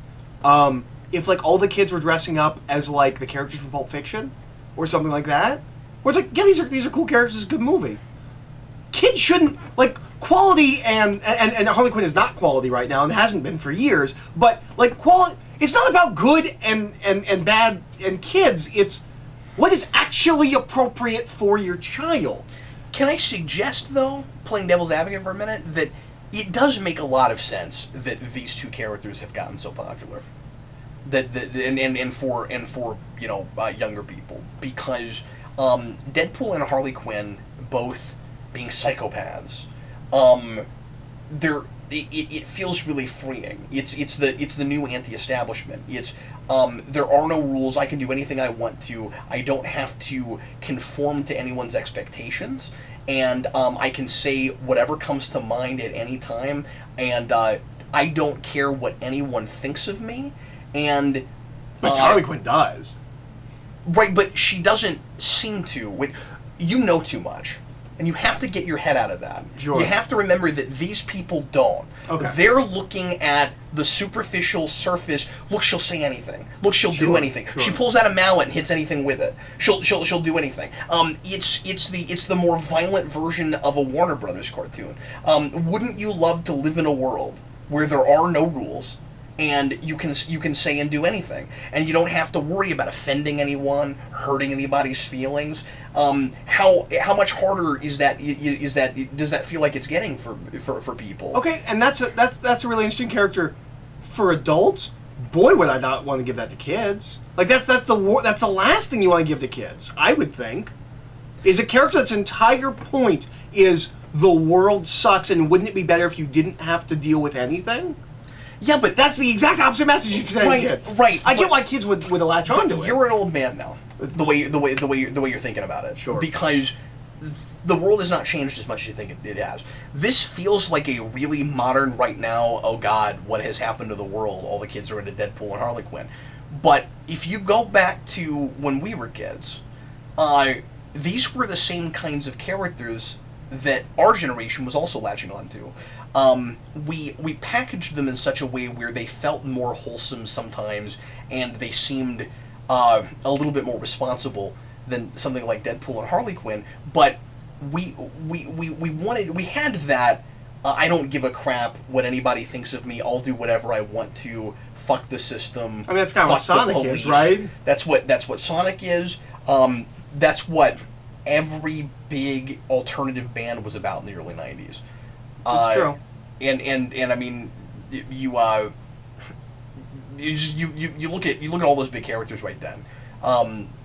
If like all the kids were dressing up as like the characters from Pulp Fiction, or something like that, where it's like, yeah, these are cool characters. It's a good movie. Kids shouldn't like quality, and Harley Quinn is not quality right now, and hasn't been for years. But like quality, it's not about good and bad and kids. It's what is actually appropriate for your child. Can I suggest, though, playing devil's advocate for a minute, that it does make a lot of sense that these two characters have gotten so popular. And for younger people, because Deadpool and Harley Quinn both being psychopaths, it feels really freeing. It's the new anti-establishment. It's there are no rules. I can do anything I want to. I don't have to conform to anyone's expectations, and I can say whatever comes to mind at any time, and I don't care what anyone thinks of me. But Harley Quinn does. Right, but she doesn't seem to. You know too much. And you have to get your head out of that. Sure. You have to remember that these people don't. Okay. They're looking at the superficial surface. Look, she'll say anything. Look, she'll do anything. Sure. She pulls out a mallet and hits anything with it. She'll do anything. It's the more violent version of a Warner Brothers cartoon. Wouldn't you love to live in a world where there are no rules? And you can say and do anything, and you don't have to worry about offending anyone, hurting anybody's feelings. How much harder is that? Does that feel like it's getting for people? Okay, and that's a really interesting character for adults, boy, would I not want to give that to kids. Like that's the last thing you want to give to kids, I would think. Is a character that's entire point is the world sucks, and wouldn't it be better if you didn't have to deal with anything? Yeah, but that's the exact opposite message you send to kids. Right. I get why kids would latch on to it. You're an old man now. The way you're thinking about it. Sure. Because the world has not changed as much as you think it has. This feels like a really modern right now, oh God, what has happened to the world? All the kids are into Deadpool and Harley Quinn. But if you go back to when we were kids, these were the same kinds of characters that our generation was also latching onto. We packaged them in such a way where they felt more wholesome sometimes, and they seemed a little bit more responsible than something like Deadpool and Harley Quinn. But we had that. I don't give a crap what anybody thinks of me. I'll do whatever I want to. Fuck the system. I mean, that's kind of what Sonic is, right? That's what Sonic is. That's what every big alternative band was about in the early '90s. That's true. And I mean, you look at all those big characters right then.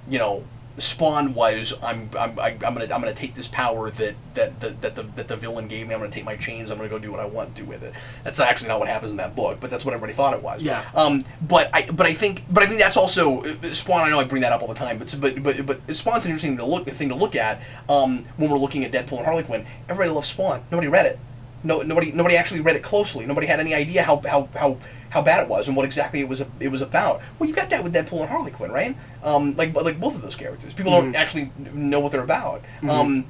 You know, Spawn was I'm gonna take this power that the villain gave me. I'm gonna take my chains. I'm gonna go do what I want to do with it. That's actually not what happens in that book, but that's what everybody thought it was. Yeah. But I think that's also Spawn. I know I bring that up all the time, but Spawn's an interesting thing to look at when we're looking at Deadpool and Harley Quinn. Everybody loves Spawn. Nobody read it. Nobody actually read it closely. Nobody had any idea how bad it was and what exactly it was about. Well, you got that with Deadpool and Harley Quinn, right? Like both of those characters, people don't actually know what they're about. When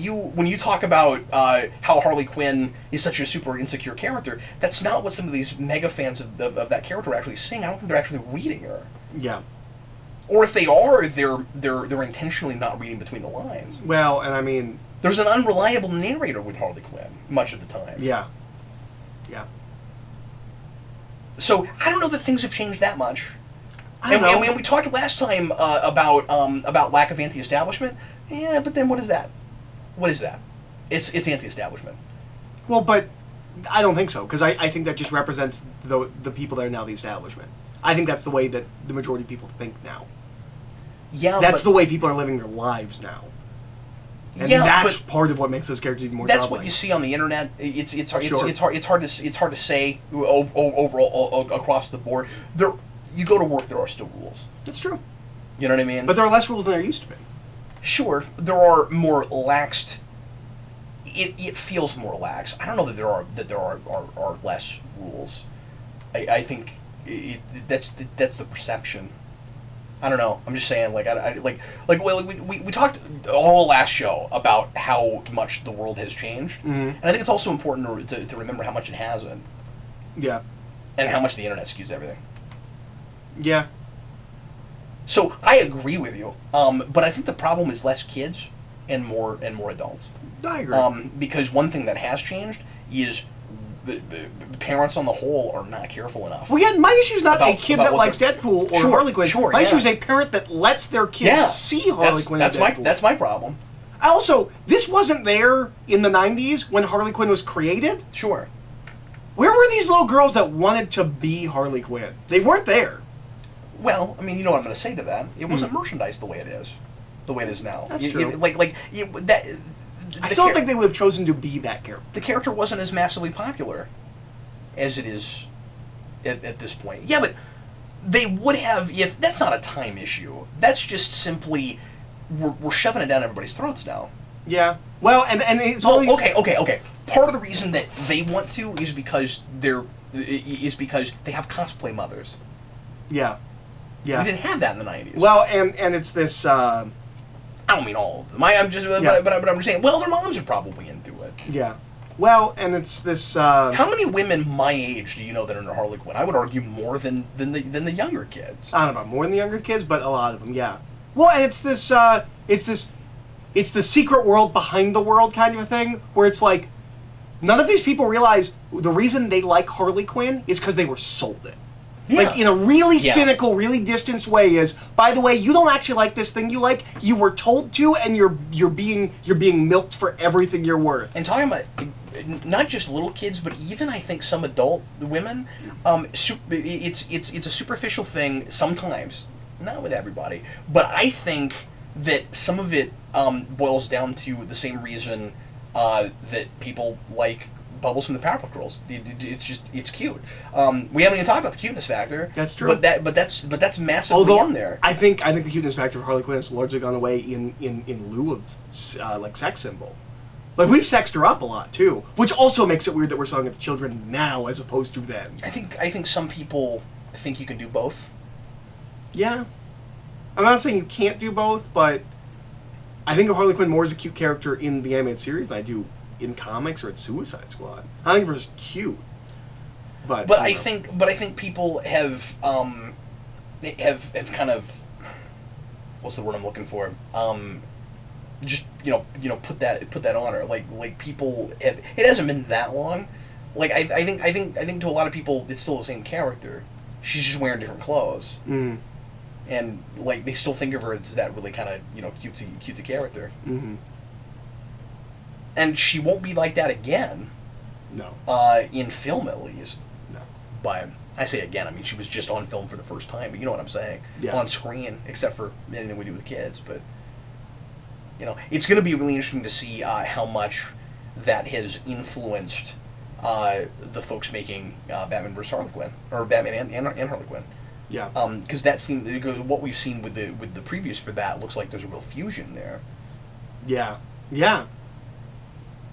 you talk about how Harley Quinn is such a super insecure character, that's not what some of these mega fans of that character are actually saying. I don't think they're actually reading her. Yeah. Or if they are, they're intentionally not reading between the lines. Well, and I mean, there's an unreliable narrator with Harley Quinn much of the time. Yeah. Yeah. So I don't know that things have changed that much. And we talked last time about lack of anti-establishment. Yeah, but then what is that? What is that? It's anti-establishment. Well, but I don't think so, because I think that just represents the people that are now the establishment. I think that's the way that the majority of people think now. Yeah, that's the way people are living their lives now. And that's part of what makes those characters even more That's troubling. what you see on the internet. It's hard to say overall across the board. You go to work, there are still rules. That's true. You know what I mean? But there are less rules than there used to be. Sure, there are more laxed. It feels more lax. I don't know that there are less rules. I think that's the perception. I don't know. I'm just saying, we talked all last show about how much the world has changed, and I think it's also important to remember how much it hasn't. Yeah. And how much the internet skews everything. Yeah. So I agree with you, but I think the problem is less kids and more adults. I agree. Because one thing that has changed is parents on the whole are not careful enough. Well, yeah, my issue is not a kid that likes Deadpool or Harley Quinn. My issue is a parent that lets their kids see Harley Quinn and Deadpool. That's my problem. Also, this wasn't there in the 90s when Harley Quinn was created. Sure. Where were these little girls that wanted to be Harley Quinn? They weren't there. Well, I mean, you know what I'm going to say to that. It wasn't merchandised the way it is now. That's true. I still don't think they would have chosen to be that character. The character wasn't as massively popular as it is at this point. Yeah, but they would have if... That's not a time issue. That's just simply... We're shoving it down everybody's throats now. Yeah. Well, and it's only... Okay. Part of the reason that they want to is because they have cosplay mothers. Yeah. Yeah. We didn't have that in the 90s. Well, and it's this... I don't mean all of them. I'm just saying. Well, their moms are probably into it. Yeah. Well, and it's this. How many women my age do you know that are into Harley Quinn? I would argue more than the younger kids. I don't know, more than the younger kids, but a lot of them, yeah. Well, and it's this. It's the secret world behind the world kind of a thing, where it's like, none of these people realize the reason they like Harley Quinn is because they were sold it. Like in a really Yeah. cynical, really distanced way. Is, by the way, you don't actually like this thing you like. You were told to, and you're being milked for everything you're worth. And talking about not just little kids, but even I think some adult women, it's a superficial thing sometimes, not with everybody, but I think that some of it boils down to the same reason that people like Bubbles from the Powerpuff Girls. It's cute. We haven't even talked about the cuteness factor. That's true. But that's massively in there. I think the cuteness factor of Harley Quinn has largely gone away in lieu of like sex symbol. Like, we've sexed her up a lot too, which also makes it weird that we're selling it to children now as opposed to then. I think some people think you can do both. Yeah, I'm not saying you can't do both, but I think of Harley Quinn more as a cute character in the animated series than I do in comics or in Suicide Squad. I think of her as cute, but I think people have kind of, what's the word I'm looking for? Just put that on her. Like people have, it hasn't been that long. Like I think to a lot of people it's still the same character. She's just wearing different clothes. Mm. And like they still think of her as that really kind of cutesy character. Mm-hmm. And she won't be like that again. No. In film at least. No. But I say again, I mean she was just on film for the first time, but you know what I'm saying? Yeah. On screen, except for anything we do with kids, but it's going to be really interesting to see how much that has influenced the folks making Batman vs. Harley Quinn, or Batman and Harley Quinn. Yeah. Because that seemed, what we've seen with the previews for that looks like there's a real fusion there. Yeah. Yeah.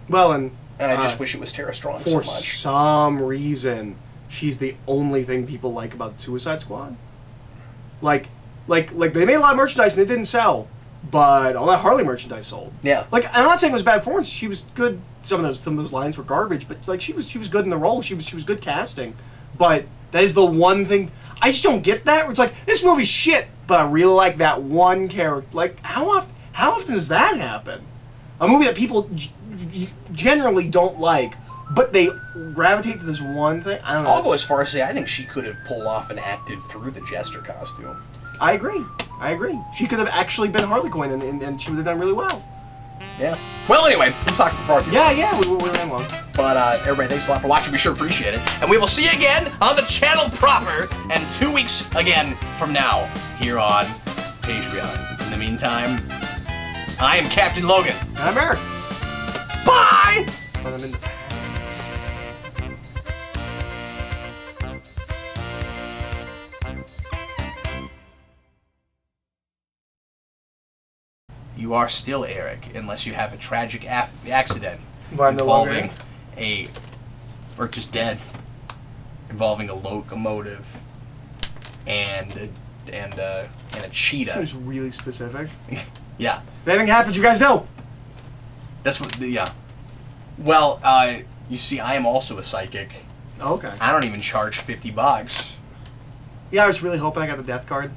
Well, and I just wish it was Tara Strong so for much. some reason, she's the only thing people like about Suicide Squad. Like they made a lot of merchandise and it didn't sell. But all that Harley merchandise sold. Yeah. Like, I'm not saying it was bad performance. She was good. Some of those lines were garbage, but like she was good in the role. She was good casting. But that is the one thing I just don't get that. Where it's like, this movie's shit, but I really like that one character. Like, how often does that happen? A movie that people generally don't like, but they gravitate to this one thing. I don't know. I'll go as far as to say I think she could have pulled off and acted through the Jester costume. I agree. She could have actually been Harley Quinn, and she would have done really well. Yeah. Well, anyway, we've talked for far too long. Yeah, we ran long. But everybody, thanks a lot for watching. We sure appreciate it. And we will see you again on the channel proper, and 2 weeks again from now here on Patreon. In the meantime, I am Captain Logan. And I'm Eric. Bye! Run them in the past. You are still Eric, unless you have a tragic accident Why no longer involving or just dead, involving a locomotive and a cheetah. Seems really specific. Yeah. If anything happens, you guys know. That's what. Yeah. Well, you see, I am also a psychic. Okay. I don't even charge $50. Yeah, I was really hoping I got the death card.